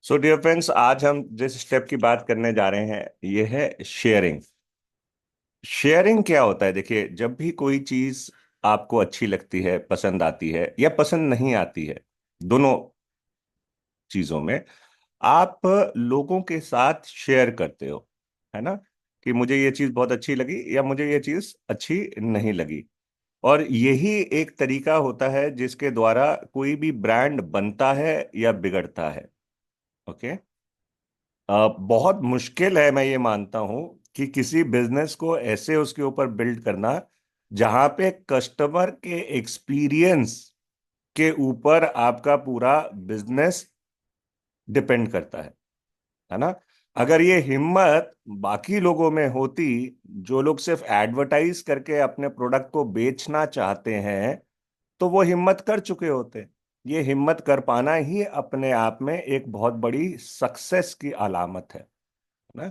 So dear friends, आज हम जिस स्टेप की बात करने जा रहे हैं ये है शेयरिंग। शेयरिंग क्या होता है? देखिए, जब भी कोई चीज आपको अच्छी लगती है, पसंद आती है या पसंद नहीं आती है, दोनों चीजों में आप लोगों के साथ शेयर करते हो, है ना? कि मुझे ये चीज बहुत अच्छी लगी या मुझे ये चीज अच्छी नहीं लगी। और यही एक तरीका होता है जिसके द्वारा कोई भी ब्रांड बनता है या बिगड़ता है। ओके। बहुत मुश्किल है, मैं ये मानता हूं, कि किसी बिजनेस को ऐसे उसके ऊपर बिल्ड करना जहां पे कस्टमर के एक्सपीरियंस के ऊपर आपका पूरा बिजनेस डिपेंड करता है ना? अगर ये हिम्मत बाकी लोगों में होती, जो लोग सिर्फ एडवर्टाइज करके अपने प्रोडक्ट को बेचना चाहते हैं, तो वो हिम्मत कर चुके होते। ये हिम्मत कर पाना ही अपने आप में एक बहुत बड़ी सक्सेस की अलामत है ना?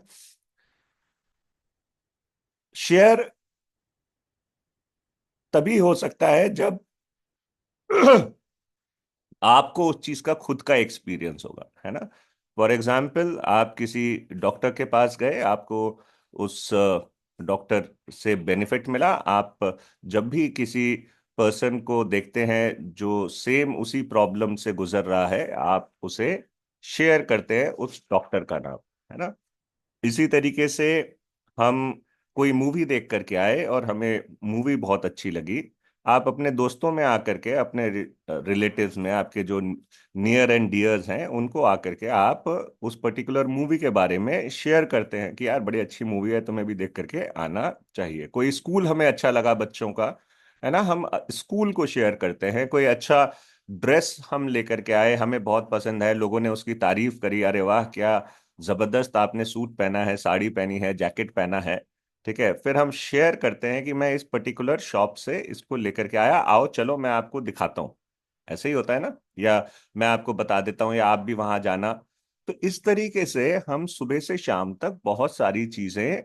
शेयर तभी हो सकता है जब आपको उस चीज का खुद का एक्सपीरियंस होगा, है ना? फॉर एग्जाम्पल, आप किसी डॉक्टर के पास गए, आपको उस डॉक्टर से बेनिफिट मिला। आप जब भी किसी पर्सन को देखते हैं जो सेम उसी प्रॉब्लम से गुजर रहा है, आप उसे शेयर करते हैं उस डॉक्टर का नाम, है ना? इसी तरीके से हम कोई मूवी देख करके आए और हमें मूवी बहुत अच्छी लगी। आप अपने दोस्तों में आकर के, अपने रिलेटिव्स में, आपके जो नियर एंड डियर्स हैं, उनको आकर के आप उस पर्टिकुलर मूवी के बारे में शेयर करते हैं कि यार बड़ी अच्छी मूवी है, तुम्हें भी देख करके आना चाहिए। कोई स्कूल हमें अच्छा लगा बच्चों का, है ना, हम स्कूल को शेयर करते हैं। कोई अच्छा ड्रेस हम लेकर के आए, हमें बहुत पसंद है, लोगों ने उसकी तारीफ करी, अरे वाह क्या जबरदस्त आपने सूट पहना है, साड़ी पहनी है, जैकेट पहना है। ठीक है, फिर हम शेयर करते हैं कि मैं इस पर्टिकुलर शॉप से इसको लेकर के आया, आओ चलो मैं आपको दिखाता हूँ। ऐसे ही होता है ना? या मैं आपको बता देता हूँ या आप भी वहां जाना। तो इस तरीके से हम सुबह से शाम तक बहुत सारी चीजें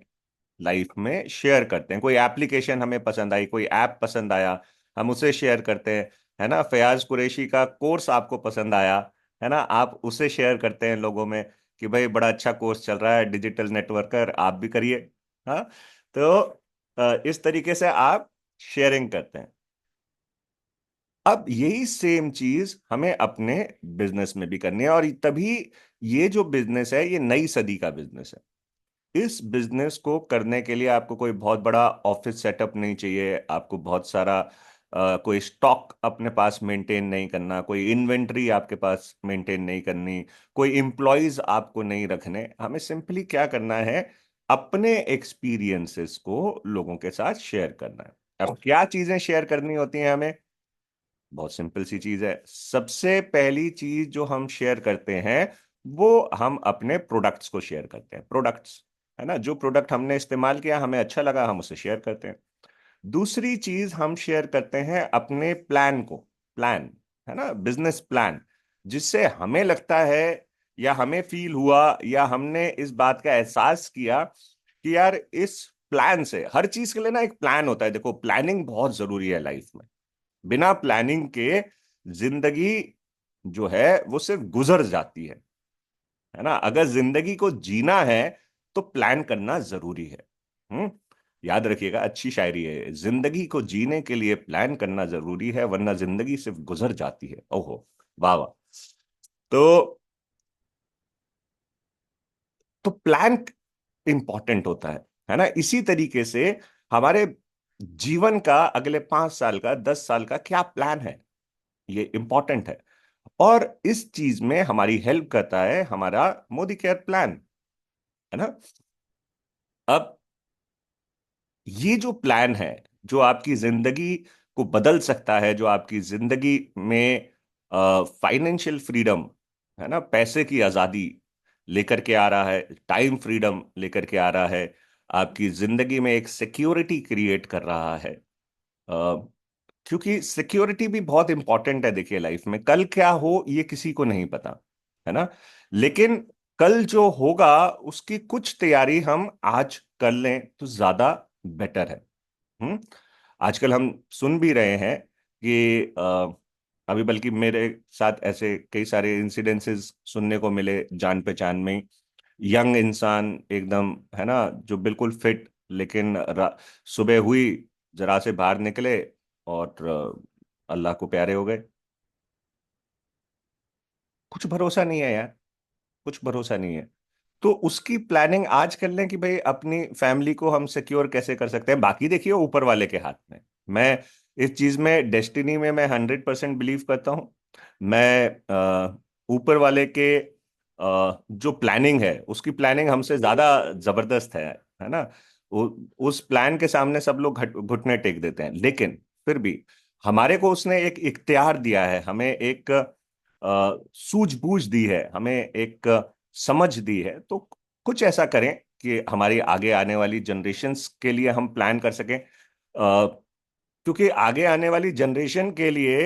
लाइफ में शेयर करते हैं। कोई एप्लीकेशन हमें पसंद आई, कोई ऐप पसंद आया, हम उसे शेयर करते हैं, है ना? फयाज कुरैशी का कोर्स आपको पसंद आया, है ना, आप उसे शेयर करते हैं लोगों में कि भाई बड़ा अच्छा कोर्स चल रहा है डिजिटल नेटवर्कर, आप भी करिए। हाँ। तो इस तरीके से आप शेयरिंग करते हैं। अब यही सेम चीज हमें अपने बिजनेस में भी करनी है, और तभी ये जो बिजनेस है ये नई सदी का बिजनेस है। इस बिजनेस को करने के लिए आपको कोई बहुत बड़ा ऑफिस सेटअप नहीं चाहिए, आपको बहुत सारा कोई स्टॉक अपने पास मेंटेन नहीं करना, कोई इन्वेंट्री आपके पास मेंटेन नहीं करनी, कोई एम्प्लॉयज आपको नहीं रखने। हमें सिंपली क्या करना है, अपने एक्सपीरियंसेस को लोगों के साथ शेयर करना है। अब क्या चीजें शेयर करनी होती हैं हमें? बहुत सिंपल सी चीज है। सबसे पहली चीज जो हम शेयर करते हैं, वो हम अपने प्रोडक्ट्स को शेयर करते हैं। प्रोडक्ट्स, है ना, जो प्रोडक्ट हमने इस्तेमाल किया, हमें अच्छा लगा, हम उसे शेयर करते हैं। दूसरी चीज हम शेयर करते हैं अपने प्लान को। प्लान, है ना, बिजनेस प्लान, जिससे हमें लगता है या हमें फील हुआ या हमने इस बात का एहसास किया कि यार इस प्लान से, हर चीज के लिए ना एक प्लान होता है। देखो, प्लानिंग बहुत जरूरी है लाइफ में। बिना प्लानिंग के जिंदगी जो है वो सिर्फ गुजर जाती है ना? अगर जिंदगी को जीना है तो प्लान करना जरूरी है। हम्म। याद रखिएगा, अच्छी शायरी है, जिंदगी को जीने के लिए प्लान करना जरूरी है, वरना जिंदगी सिर्फ गुजर जाती है। ओहो, वाह वाह। तो प्लान इंपॉर्टेंट होता है ना? इसी तरीके से हमारे जीवन का अगले 5 साल का, 10 साल का क्या प्लान है, ये इंपॉर्टेंट है। और इस चीज में हमारी हेल्प करता है हमारा मोदी केयर प्लान, है ना? अब ये जो प्लान है, जो आपकी जिंदगी को बदल सकता है, जो आपकी जिंदगी में फाइनेंशियल फ्रीडम, है ना, पैसे की आजादी लेकर के आ रहा है, टाइम फ्रीडम लेकर के आ रहा है, आपकी जिंदगी में एक सिक्योरिटी क्रिएट कर रहा है। क्योंकि सिक्योरिटी भी बहुत इंपॉर्टेंट है। देखिए, लाइफ में कल क्या हो ये किसी को नहीं पता, है ना? लेकिन कल जो होगा उसकी कुछ तैयारी हम आज कर लें तो ज्यादा बेटर है। हम्म। आजकल हम सुन भी रहे हैं कि अभी बल्कि मेरे साथ ऐसे कई सारे इंसिडेंसेस सुनने को मिले जान पहचान में। यंग इंसान एकदम, है ना, जो बिल्कुल फिट, लेकिन सुबह हुई, जरा से बाहर निकले और अल्लाह को प्यारे हो गए। कुछ भरोसा नहीं है यार, कुछ भरोसा नहीं है। तो उसकी प्लानिंग आज कर लें कि भाई अपनी फैमिली को हम सिक्योर कैसे कर सकते हैं, बाकी देखिए ऊपर वाले के हाथ में। मैं इस चीज में, डेस्टिनी में, मैं 100% बिलीव करता हूँ। मैं ऊपर वाले के जो प्लानिंग है, उसकी प्लानिंग हमसे ज्यादा जबरदस्त है ना। उस प्लान के सामने सब लोग घुटने टेक देते हैं, लेकिन फिर भी हमारे को उसने एक इख्तियार दिया है, हमें एक सूझबूझ दी है, हमें एक समझ दी है। तो कुछ ऐसा करें कि हमारी आगे आने वाली जनरेशन्स के लिए हम प्लान कर सकें, क्योंकि आगे आने वाली जनरेशन के लिए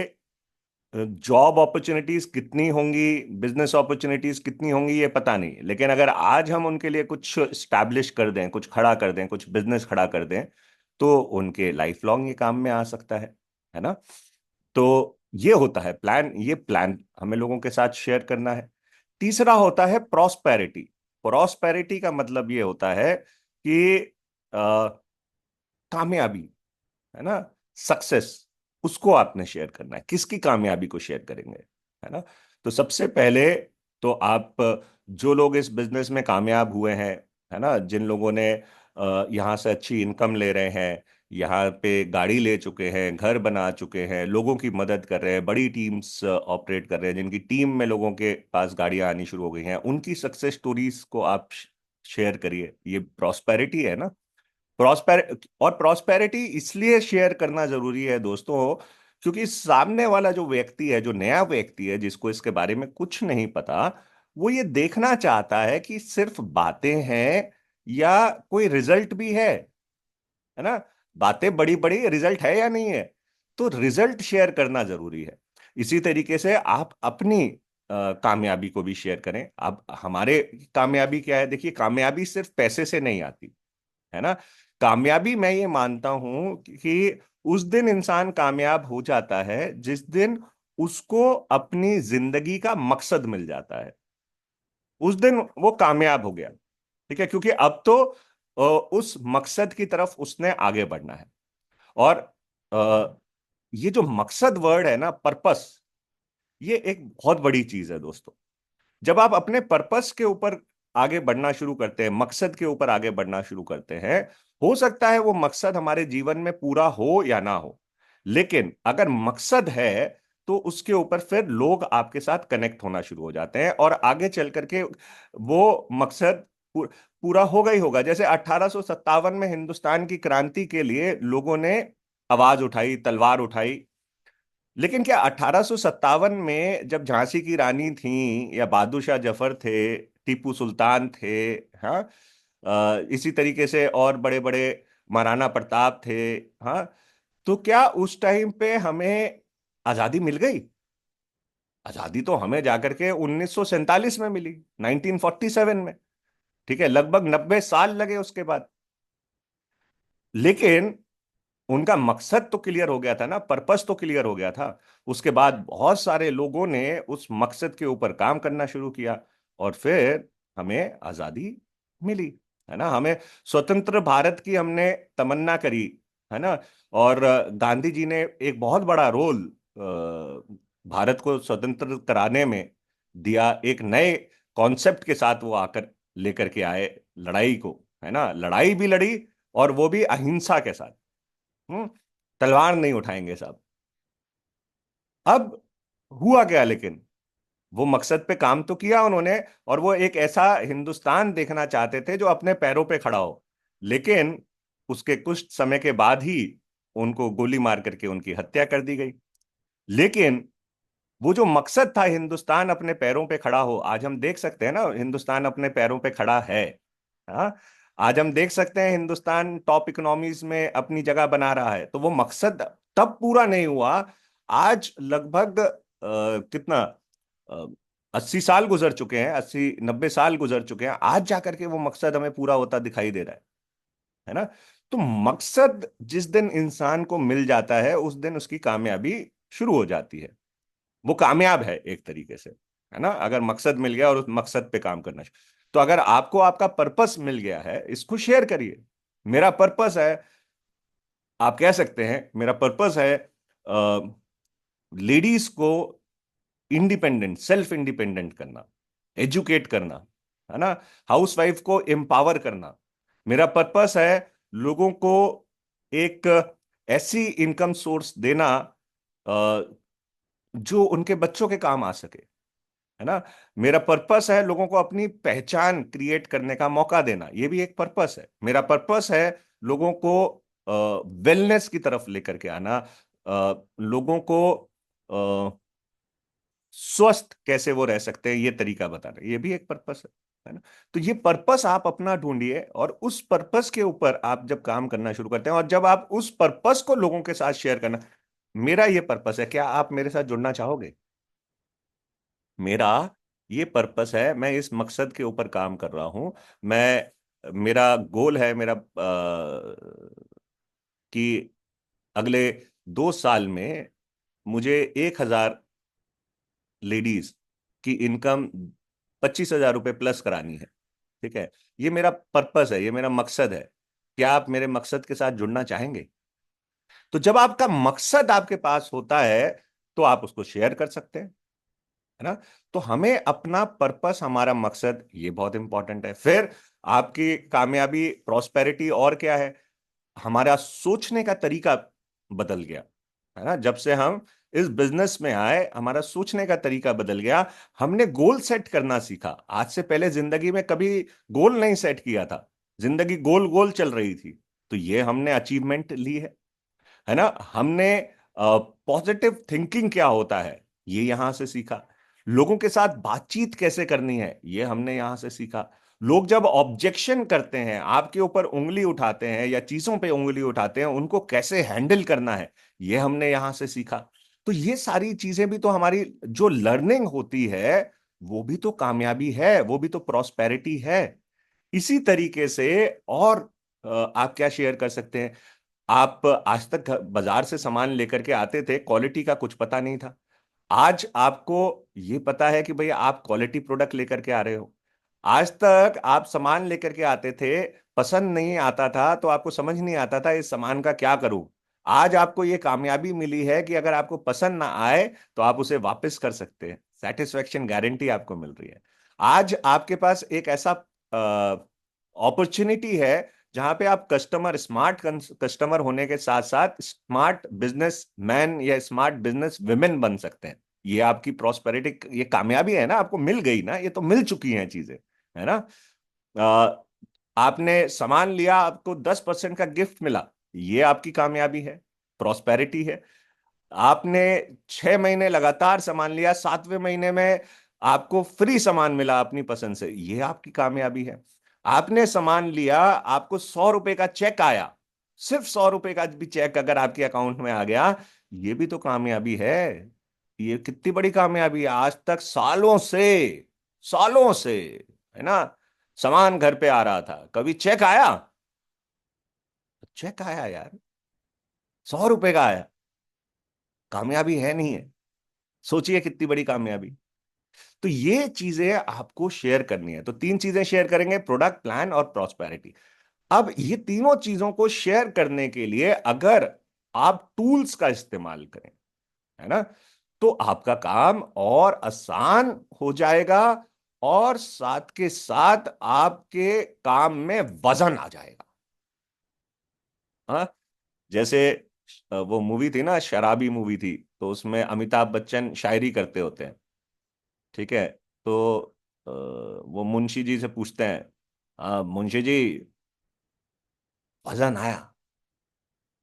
जॉब अपॉर्चुनिटीज कितनी होंगी, बिजनेस अपॉर्चुनिटीज कितनी होंगी, ये पता नहीं। लेकिन अगर आज हम उनके लिए कुछ स्टैब्लिश कर दें, कुछ खड़ा कर दें, कुछ बिजनेस खड़ा कर दें, तो उनके लाइफ लॉन्ग ये काम में आ सकता है ना। तो ये होता है प्लान, ये प्लान हमें लोगों के साथ शेयर करना है। तीसरा होता है प्रॉस्पेरिटी। प्रॉस्पेरिटी का मतलब ये होता है कि कामयाबी, है ना, सक्सेस, उसको आपने शेयर करना है। किसकी कामयाबी को शेयर करेंगे, है ना। तो सबसे पहले तो आप, जो लोग इस बिजनेस में कामयाब हुए हैं, है ना, जिन लोगों ने यहाँ से अच्छी इनकम ले रहे हैं, यहाँ पे गाड़ी ले चुके हैं, घर बना चुके हैं, लोगों की मदद कर रहे हैं, बड़ी टीम्स ऑपरेट कर रहे हैं, जिनकी टीम में लोगों के पास गाड़ियां आनी शुरू हो गई हैं, उनकी सक्सेस स्टोरीज को आप शेयर करिए। ये प्रॉस्पेरिटी है ना। और प्रॉस्पेरिटी इसलिए शेयर करना जरूरी है दोस्तों, क्योंकि सामने वाला जो व्यक्ति है, जो नया व्यक्ति है, जिसको इसके बारे में कुछ नहीं पता, वो ये देखना चाहता है कि सिर्फ बातें हैं या कोई रिजल्ट भी है ना। बातें बड़ी बड़ी, रिजल्ट है या नहीं है। तो रिजल्ट शेयर करना जरूरी है। इसी तरीके से आप अपनी कामयाबी को भी शेयर करें। अब हमारे कामयाबी क्या है, देखिए कामयाबी सिर्फ पैसे से नहीं आती, है ना। कामयाबी मैं ये मानता हूं कि उस दिन इंसान कामयाब हो जाता है जिस दिन उसको अपनी जिंदगी का मकसद मिल जाता है, उस दिन वो कामयाब हो गया। ठीक है, क्योंकि अब तो उस मकसद की तरफ उसने आगे बढ़ना है। और अ, ये जो मकसद वर्ड है ना, पर्पस, ये एक बहुत बड़ी चीज है दोस्तों। जब आप अपने पर्पस के ऊपर आगे बढ़ना शुरू करते हैं, मकसद के ऊपर आगे बढ़ना शुरू करते हैं, हो सकता है वो मकसद हमारे जीवन में पूरा हो या ना हो, लेकिन अगर मकसद है तो उसके ऊपर फिर लोग आपके साथ कनेक्ट होना शुरू हो जाते हैं, और आगे चल करके वो मकसद पूरा होगा ही होगा। जैसे 1857 में हिंदुस्तान की क्रांति के लिए लोगों ने आवाज उठाई, तलवार उठाई, लेकिन क्या 1857 में जब झांसी की रानी थी, या बहादुर शाह जफर थे, टीपू सुल्तान थे, हाँ, इसी तरीके से और बड़े बड़े, महाराणा प्रताप थे, हाँ, तो क्या उस टाइम पे हमें आजादी मिल गई? आजादी तो हमें जाकर के 1947 में मिली, 1947 में। ठीक है, लगभग 90 साल लगे उसके बाद। लेकिन उनका मकसद तो क्लियर हो गया था ना, पर्पस तो क्लियर हो गया था। उसके बाद बहुत सारे लोगों ने उस मकसद के ऊपर काम करना शुरू किया, और फिर हमें आजादी मिली, है ना। हमें स्वतंत्र भारत की हमने तमन्ना करी, है ना। और गांधी जी ने एक बहुत बड़ा रोल भारत को स्वतंत्र कराने में दिया। एक नए कॉन्सेप्ट के साथ वो आकर लेकर के आए लड़ाई को, है ना। लड़ाई भी लड़ी, और वो भी अहिंसा के साथ। हम्म, तलवार नहीं उठाएंगे साहब। अब हुआ क्या, लेकिन वो मकसद पे काम तो किया उन्होंने, और वो एक ऐसा हिंदुस्तान देखना चाहते थे जो अपने पैरों पे खड़ा हो। लेकिन उसके कुछ समय के बाद ही उनको गोली मार करके उनकी हत्या कर दी गई। लेकिन वो जो मकसद था, हिंदुस्तान अपने पैरों पे खड़ा हो, आज हम देख सकते हैं ना, हिंदुस्तान अपने पैरों पे खड़ा है। हाँ, आज हम देख सकते हैं हिंदुस्तान टॉप इकोनॉमीज में अपनी जगह बना रहा है। तो वो मकसद तब पूरा नहीं हुआ। आज लगभग कितना, 80 साल गुजर चुके हैं, 80 90 साल गुजर चुके हैं, आज जाकर के वो मकसद हमें पूरा होता दिखाई दे रहा है ना। तो मकसद जिस दिन इंसान को मिल जाता है, उस दिन उसकी कामयाबी शुरू हो जाती है। वो कामयाब है एक तरीके से, है ना, अगर मकसद मिल गया और उस मकसद पे काम करना तो अगर आपको आपका पर्पस मिल गया है, इसको शेयर करिए। मेरा पर्पस है, आप कह सकते हैं मेरा पर्पस है लेडीज को इंडिपेंडेंट, सेल्फ इंडिपेंडेंट करना, एजुकेट करना, है ना, हाउसवाइफ को एम्पावर करना। मेरा पर्पस है लोगों को एक ऐसी इनकम सोर्स देना जो उनके बच्चों के काम आ सके, है ना। मेरा पर्पस है लोगों को अपनी पहचान क्रिएट करने का मौका देना, ये भी एक पर्पस है। मेरा पर्पस है लोगों को वेलनेस की तरफ लेकर के आना, लोगों को स्वस्थ कैसे वो रह सकते हैं ये तरीका बताना, ये भी एक पर्पस है ना। तो ये पर्पस आप अपना ढूंढिए, और उस पर्पस के ऊपर आप जब काम करना शुरू करते हैं और जब आप उस पर्पस को लोगों के साथ शेयर करना, मेरा ये पर्पस है, क्या आप मेरे साथ जुड़ना चाहोगे? मेरा ये पर्पस है, मैं इस मकसद के ऊपर काम कर रहा हूं। मैं, मेरा गोल है, मेरा कि अगले 2 साल में मुझे 1,000 लेडीज की इनकम 25,000 रुपये प्लस करानी है। ठीक है, ये मेरा पर्पस है, ये मेरा मकसद है। क्या आप मेरे मकसद के साथ जुड़ना चाहेंगे? तो जब आपका मकसद आपके पास होता है तो आप उसको शेयर कर सकते हैं, है ना। तो हमें अपना पर्पस, हमारा मकसद, ये बहुत इंपॉर्टेंट है। फिर आपकी कामयाबी, प्रॉस्पेरिटी और क्या है? हमारा सोचने का तरीका बदल गया, है ना। जब से हम इस बिजनेस में आए हमारा सोचने का तरीका बदल गया। हमने गोल सेट करना सीखा। आज से पहले जिंदगी में कभी गोल नहीं सेट किया था, जिंदगी गोल गोल चल रही थी। तो ये हमने अचीवमेंट ली है ना। हमने पॉजिटिव थिंकिंग क्या होता है ये यहां से सीखा। लोगों के साथ बातचीत कैसे करनी है ये हमने यहां से सीखा। लोग जब ऑब्जेक्शन करते हैं, आपके ऊपर उंगली उठाते हैं या चीजों पे उंगली उठाते हैं, उनको कैसे हैंडल करना है ये हमने यहां से सीखा। तो ये सारी चीजें भी तो हमारी जो लर्निंग होती है वो भी तो कामयाबी है, वो भी तो प्रॉस्पेरिटी है। इसी तरीके से और आप क्या शेयर कर सकते हैं? आप आज तक बाजार से सामान लेकर के आते थे, क्वालिटी का कुछ पता नहीं था। आज आपको ये पता है कि भाई आप क्वालिटी प्रोडक्ट लेकर के आ रहे हो। आज तक आप सामान लेकर के आते थे, पसंद नहीं आता था तो आपको समझ नहीं आता था इस सामान का क्या करूं। आज आपको ये कामयाबी मिली है कि अगर आपको पसंद ना आए तो आप उसे वापस कर सकते हैं, सेटिस्फेक्शन गारंटी आपको मिल रही है। आज आपके पास एक ऐसा अपॉर्चुनिटी है जहां पे आप कस्टमर, स्मार्ट कस्टमर होने के साथ साथ स्मार्ट बिजनेस मैन या स्मार्ट बिजनेस वुमेन बन सकते हैं। ये आपकी प्रॉस्पेरिटी, ये कामयाबी है ना, आपको मिल गई ना, ये तो मिल चुकी हैं चीजें, है ना। अ, आपने सामान लिया, आपको 10% का गिफ्ट मिला, ये आपकी कामयाबी है, प्रॉस्पेरिटी है। आपने 6 महीने लगातार सामान लिया, 7वें महीने में आपको फ्री सामान मिला अपनी पसंद से, ये आपकी कामयाबी है। आपने सामान लिया, आपको 100 रुपए का चेक आया, सिर्फ 100 रुपए का भी चेक अगर आपके अकाउंट में आ गया, ये भी तो कामयाबी है। ये कितनी बड़ी कामयाबी है। आज तक सालों से, है ना, सामान घर पे आ रहा था, कभी चेक आया? चेक आया यार, 100 रुपए का आया, कामयाबी है नहीं है? सोचिए कितनी बड़ी कामयाबी। तो ये चीजें आपको शेयर करनी है। तो 3 चीजें शेयर करेंगे, प्रोडक्ट, प्लान और प्रॉस्पेरिटी। अब ये तीनों चीजों को शेयर करने के लिए अगर आप टूल्स का इस्तेमाल करें, है ना, तो आपका काम और आसान हो जाएगा, और साथ के साथ आपके काम में वजन आ जाएगा। हाँ, जैसे वो मूवी थी ना, शराबी मूवी थी, तो उसमें अमिताभ बच्चन शायरी करते होते हैं। ठीक है, तो वो मुंशी जी से पूछते हैं, मुंशी जी वजन आया?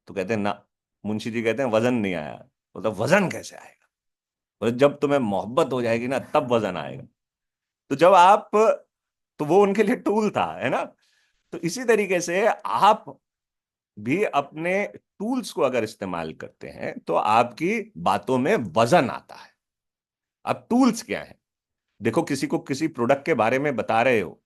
तो कहते हैं ना, मुंशी जी कहते हैं वजन नहीं आया। तो वजन कैसे आएगा? जब तुम्हें मोहब्बत हो जाएगी ना तब वजन आएगा। तो जब आप, तो वो उनके लिए टूल था, है ना। तो इसी तरीके से आप भी अपने टूल्स को अगर इस्तेमाल करते हैं तो आपकी बातों में वजन आता है। अब टूल्स क्या है? देखो, किसी को किसी प्रोडक्ट के बारे में बता रहे हो,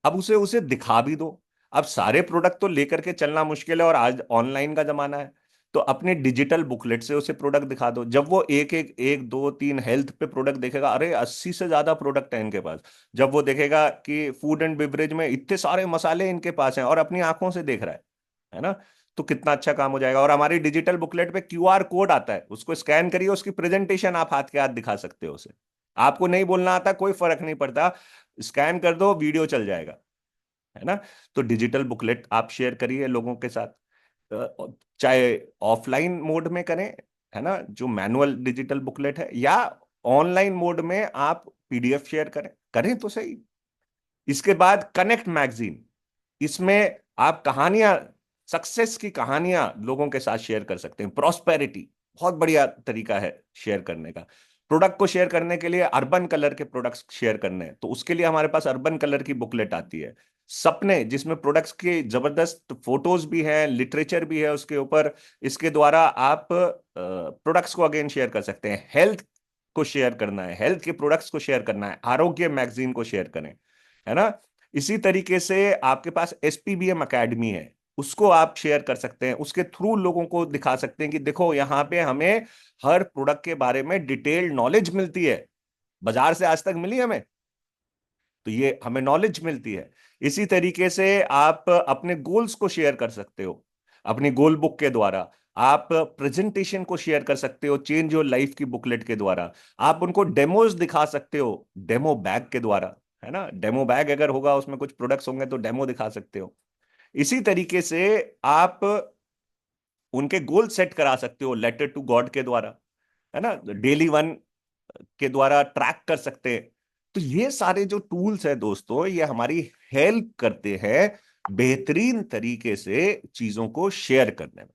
अब उसे उसे दिखा भी दो। अब सारे प्रोडक्ट तो लेकर के चलना मुश्किल है, और आज ऑनलाइन का जमाना है। तो अपने डिजिटल बुकलेट से उसे प्रोडक्ट दिखा दो। जब वो एक एक एक दो तीन हेल्थ पे प्रोडक्ट देखेगा, अरे 80 से ज्यादा प्रोडक्ट है इनके पास। जब वो देखेगा कि फूड एंड बेवरेज में इतने सारे मसाले इनके पास हैं और अपनी आंखों से देख रहा है ना, तो कितना अच्छा काम हो जाएगा। और हमारी डिजिटल बुकलेट पे क्यूआर कोड आता है, उसको स्कैन करिए, उसकी प्रेजेंटेशन आप हाथ के हाथ दिखा सकते हो उसे। आपको नहीं बोलना आता, कोई फर्क नहीं पड़ता, स्कैन कर दो, वीडियो चल जाएगा, है ना। तो डिजिटल बुकलेट आप शेयर करिए लोगों के साथ, चाहे ऑफलाइन मोड में करें, है ना, जो मैनुअल डिजिटल बुकलेट है, या ऑनलाइन मोड में आप पीडीएफ शेयर करें, करें तो सही। इसके बाद कनेक्ट मैगजीन, इसमें आप कहानियां, सक्सेस की कहानियां लोगों के साथ शेयर कर सकते हैं। प्रॉस्पेरिटी बहुत बढ़िया तरीका है शेयर करने का। प्रोडक्ट को शेयर करने के लिए अर्बन कलर के प्रोडक्ट्स शेयर करने हैं, तो उसके लिए हमारे पास अर्बन कलर की बुकलेट आती है। सपने, जिसमें प्रोडक्ट्स के जबरदस्त फोटोज भी हैं, लिटरेचर भी है उसके ऊपर, इसके द्वारा आप प्रोडक्ट्स को अगेन शेयर कर सकते हैं। हेल्थ को शेयर करना है, हेल्थ के प्रोडक्ट्स को शेयर करना है, आरोग्य मैगजीन को शेयर करें, है ना। इसी तरीके से आपके पास एसपीबीएम एकेडमी है, उसको आप शेयर कर सकते हैं, उसके थ्रू लोगों को दिखा सकते हैं कि देखो यहाँ पे हमें हर प्रोडक्ट के बारे में डिटेल्ड नॉलेज मिलती है, बाजार से आज तक मिली हमें, तो ये हमें नॉलेज मिलती है। इसी तरीके से आप अपने गोल्स को शेयर कर सकते हो, अपनी गोल बुक के द्वारा। आप प्रेजेंटेशन को शेयर कर सकते हो चेंज योर लाइफ की बुकलेट के द्वारा। आप उनको डेमोज दिखा सकते हो डेमो बैग के द्वारा, है ना। डेमो बैग अगर होगा, उसमें कुछ प्रोडक्ट्स होंगे, तो डेमो दिखा सकते हो। इसी तरीके से आप उनके गोल सेट करा सकते हो लेटर टू गॉड के द्वारा, है ना, डेली वन के द्वारा ट्रैक कर सकते हैं। तो ये सारे जो टूल्स है दोस्तों, ये हमारी हेल्प करते हैं बेहतरीन तरीके से चीजों को शेयर करने में।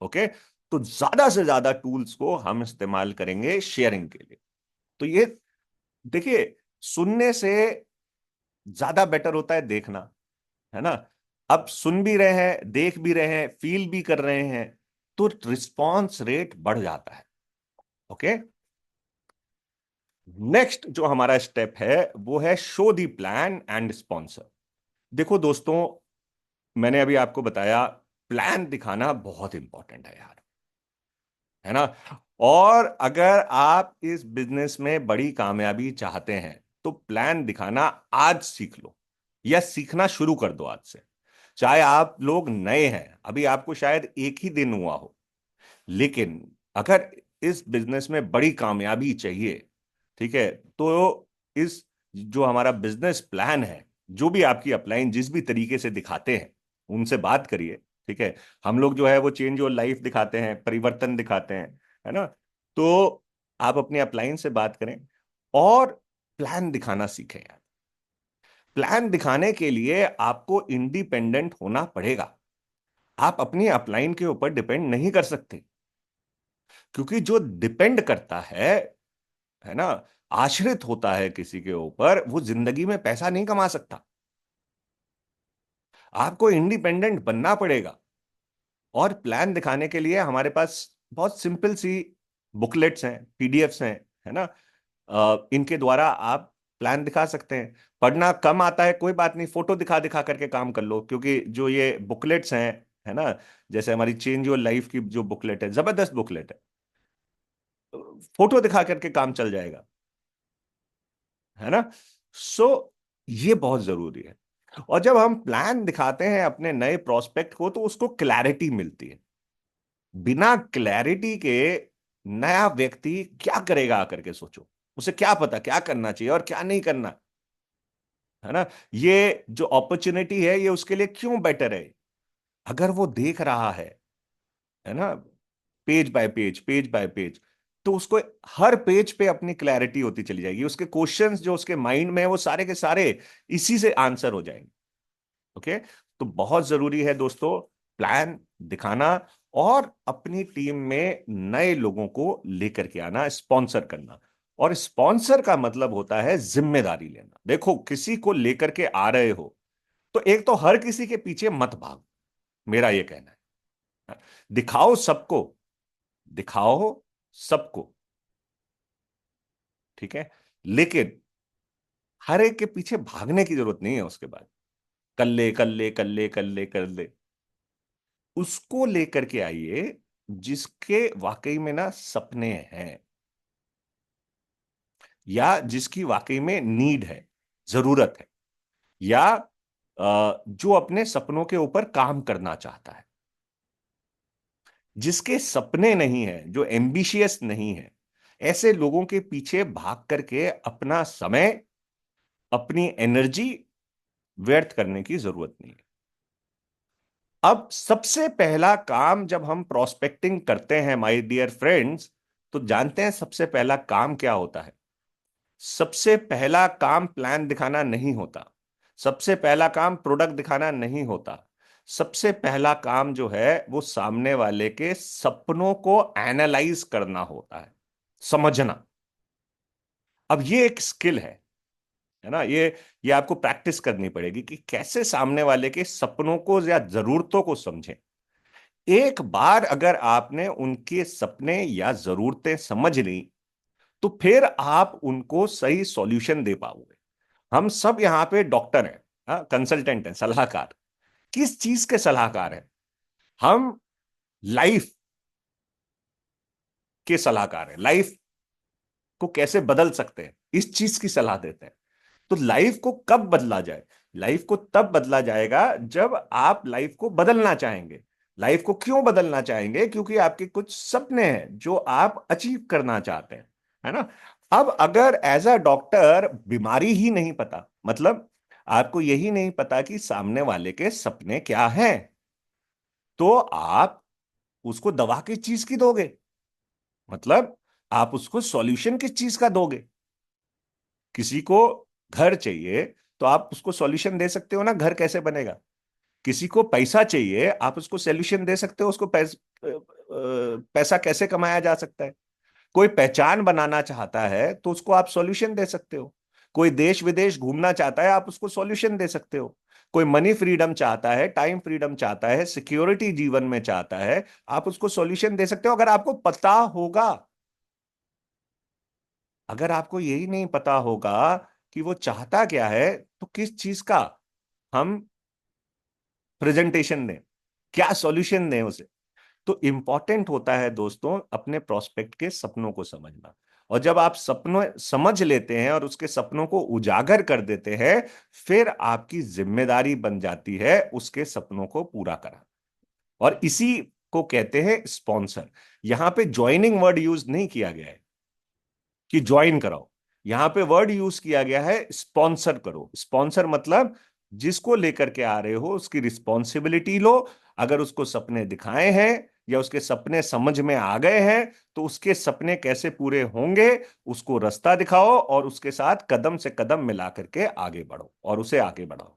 ओके, तो ज्यादा से ज्यादा टूल्स को हम इस्तेमाल करेंगे शेयरिंग के लिए। तो ये देखिए, सुनने से ज्यादा बेटर होता है देखना, है ना। अब सुन भी रहे हैं, देख भी रहे हैं, फील भी कर रहे हैं, तो रिस्पॉन्स रेट बढ़ जाता है। ओके, नेक्स्ट जो हमारा स्टेप है वो है show the plan and sponsor. देखो दोस्तों, मैंने अभी आपको बताया, प्लान दिखाना बहुत इंपॉर्टेंट है यार, है ना। और अगर आप इस बिजनेस में बड़ी कामयाबी चाहते हैं, तो प्लान दिखाना आज सीख लो, या सीखना शुरू कर दो आज से। चाहे आप लोग नए हैं, अभी आपको शायद एक ही दिन हुआ हो, लेकिन अगर इस बिजनेस में बड़ी कामयाबी चाहिए, ठीक है, तो इस जो हमारा बिजनेस प्लान है, जो भी आपकी अपलाइन जिस भी तरीके से दिखाते हैं, उनसे बात करिए, ठीक है। हम लोग जो है वो चेंज योर लाइफ दिखाते हैं, परिवर्तन दिखाते हैं, है ना। तो आप अपने अपलाइन से बात करें और प्लान दिखाना सीखें यार। प्लान दिखाने के लिए आपको इंडिपेंडेंट होना पड़ेगा। आप अपनी अपलाइन के ऊपर डिपेंड नहीं कर सकते, क्योंकि जो डिपेंड करता है ना, आश्रित होता है किसी के ऊपर, वो जिंदगी में पैसा नहीं कमा सकता। आपको इंडिपेंडेंट बनना पड़ेगा। और प्लान दिखाने के लिए हमारे पास बहुत सिंपल सी बुकलेट्स हैं, पीडीएफ्स हैं, है ना। इनके द्वारा आप प्लान दिखा सकते हैं। पढ़ना कम आता है, कोई बात नहीं, फोटो दिखा दिखा करके काम कर लो, क्योंकि जो ये बुकलेट्स हैं, है ना, जैसे हमारी चेंज योर लाइफ की जो बुकलेट है, जबरदस्त बुकलेट है, फोटो दिखा करके काम चल जाएगा, है ना। सो ये बहुत जरूरी है। और जब हम प्लान दिखाते हैं अपने नए प्रोस्पेक्ट को, तो उसको क्लैरिटी मिलती है। बिना क्लैरिटी के नया व्यक्ति क्या करेगा आकर के, सोचो, उसे क्या पता क्या करना चाहिए और क्या नहीं करना, है ना। ये जो अपॉर्चुनिटी है, ये उसके लिए क्यों बेटर है, अगर वो देख रहा है ना, page bye page, page bye page, तो उसको हर पेज पे अपनी क्लैरिटी होती चली जाएगी। उसके क्वेश्चंस जो उसके माइंड में है, वो सारे के सारे इसी से आंसर हो जाएंगे। ओके, तो बहुत जरूरी है दोस्तों प्लान दिखाना, और अपनी टीम में नए लोगों को लेकर के आना, स्पॉन्सर करना। और स्पॉन्सर का मतलब होता है जिम्मेदारी लेना। देखो, किसी को लेकर के आ रहे हो, तो एक तो हर किसी के पीछे मत भाग, मेरा ये कहना है। दिखाओ सबको, दिखाओ सबको, ठीक है, लेकिन हर एक के पीछे भागने की जरूरत नहीं है। उसके बाद कल्ले कल्ले कल्ले कल्ले कल्ले, उसको लेकर के आइए जिसके वाकई में ना सपने हैं, या जिसकी वाकई में नीड है, जरूरत है, या जो अपने सपनों के ऊपर काम करना चाहता है। जिसके सपने नहीं है, जो एम्बिशियस नहीं है, ऐसे लोगों के पीछे भाग करके अपना समय, अपनी एनर्जी व्यर्थ करने की जरूरत नहीं है। अब सबसे पहला काम जब हम प्रोस्पेक्टिंग करते हैं माय डियर फ्रेंड्स, तो जानते हैं सबसे पहला काम क्या होता है? सबसे पहला काम प्लान दिखाना नहीं होता। सबसे पहला काम प्रोडक्ट दिखाना नहीं होता। सबसे पहला काम जो है वो सामने वाले के सपनों को एनालाइज करना होता है, समझना। अब ये एक स्किल है ना, ये आपको प्रैक्टिस करनी पड़ेगी कि कैसे सामने वाले के सपनों को या जरूरतों को समझें। एक बार अगर आपने उनके सपने या जरूरतें समझ ली, तो फिर आप उनको सही सॉल्यूशन दे पाओगे। हम सब यहाँ पे डॉक्टर हैं, हाँ, कंसल्टेंट हैं, सलाहकार। किस चीज के सलाहकार हैं? हम लाइफ के सलाहकार हैं। लाइफ को कैसे बदल सकते हैं, इस चीज की सलाह देते हैं। तो लाइफ को कब बदला जाए? लाइफ को तब बदला जाएगा जब आप लाइफ को बदलना चाहेंगे। लाइफ को क्यों बदलना चाहेंगे? क्योंकि आपके कुछ सपने हैं जो आप अचीव करना चाहते हैं, है ना। अब अगर एज अ डॉक्टर बीमारी ही नहीं पता, मतलब आपको यही नहीं पता कि सामने वाले के सपने क्या हैं, तो आप उसको दवा किस चीज की दोगे? मतलब आप उसको सॉल्यूशन किस चीज का दोगे? किसी को घर चाहिए, तो आप उसको सॉल्यूशन दे सकते हो ना, घर कैसे बनेगा। किसी को पैसा चाहिए, आप उसको सॉल्यूशन दे सकते हो, उसको पैसा कैसे कमाया जा सकता है। कोई पहचान बनाना चाहता है तो उसको आप सॉल्यूशन दे सकते हो। कोई देश विदेश घूमना चाहता है, आप उसको सॉल्यूशन दे सकते हो। कोई मनी फ्रीडम चाहता है, टाइम फ्रीडम चाहता है, सिक्योरिटी जीवन में चाहता है, आप उसको सॉल्यूशन दे सकते हो, अगर आपको पता होगा। अगर आपको यही नहीं पता होगा कि वो चाहता क्या है, तो किस चीज का हम प्रेजेंटेशन दें, क्या सॉल्यूशन दें उसे। तो इंपॉर्टेंट होता है दोस्तों अपने प्रोस्पेक्ट के सपनों को समझना। और जब आप सपनों समझ लेते हैं और उसके सपनों को उजागर कर देते हैं, फिर आपकी जिम्मेदारी बन जाती है उसके सपनों को पूरा करना। और इसी को कहते हैं स्पॉन्सर। यहां पे ज्वाइनिंग वर्ड यूज नहीं किया गया है कि ज्वाइन कराओ। यहां पे वर्ड यूज किया गया है स्पॉन्सर करो। स्पॉन्सर मतलब जिसको लेकर के आ रहे हो उसकी रिस्पॉन्सिबिलिटी लो। अगर उसको सपने दिखाए हैं या उसके सपने समझ में आ गए हैं, तो उसके सपने कैसे पूरे होंगे उसको रास्ता दिखाओ, और उसके साथ कदम से कदम मिला करके आगे बढ़ो और उसे आगे बढ़ाओ।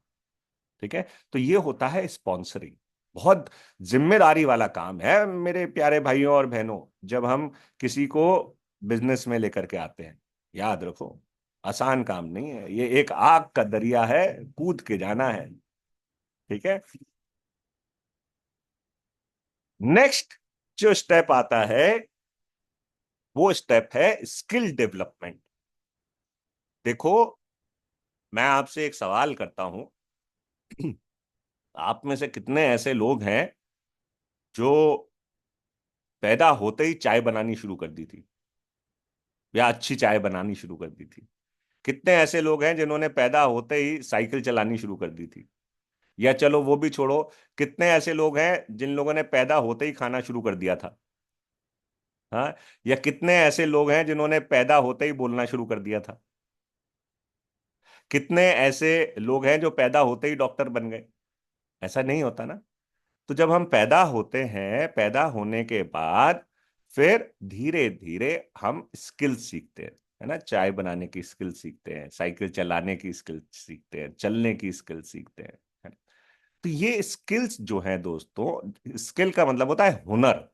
ठीक है। तो ये होता है स्पॉन्सरिंग। बहुत जिम्मेदारी वाला काम है मेरे प्यारे भाइयों और बहनों, जब हम किसी को बिजनेस में लेकर के आते हैं। याद रखो, आसान काम नहीं है ये, एक आग का दरिया है, कूद के जाना है। ठीक है। नेक्स्ट जो स्टेप आता है, वो स्टेप है स्किल डेवलपमेंट। देखो, मैं आपसे एक सवाल करता हूं। आप में से कितने ऐसे लोग हैं जो पैदा होते ही चाय बनानी शुरू कर दी थी, या अच्छी चाय बनानी शुरू कर दी थी? कितने ऐसे लोग हैं जिन्होंने पैदा होते ही साइकिल चलानी शुरू कर दी थी? या चलो वो भी छोड़ो, कितने ऐसे लोग हैं जिन लोगों ने पैदा होते ही खाना शुरू कर दिया था? हाँ। या कितने ऐसे लोग हैं जिन्होंने पैदा होते ही बोलना शुरू कर दिया था? कितने ऐसे लोग हैं जो पैदा होते ही डॉक्टर बन गए? ऐसा नहीं होता ना। तो जब हम पैदा होते हैं, पैदा होने के बाद फिर धीरे धीरे हम स्किल सीखते हैं, है ना। चाय बनाने की स्किल सीखते हैं, साइकिल चलाने की स्किल सीखते हैं, चलने की स्किल सीखते हैं, है ना? तो ये स्किल्स जो हैं दोस्तों, स्किल का मतलब होता है हुनर।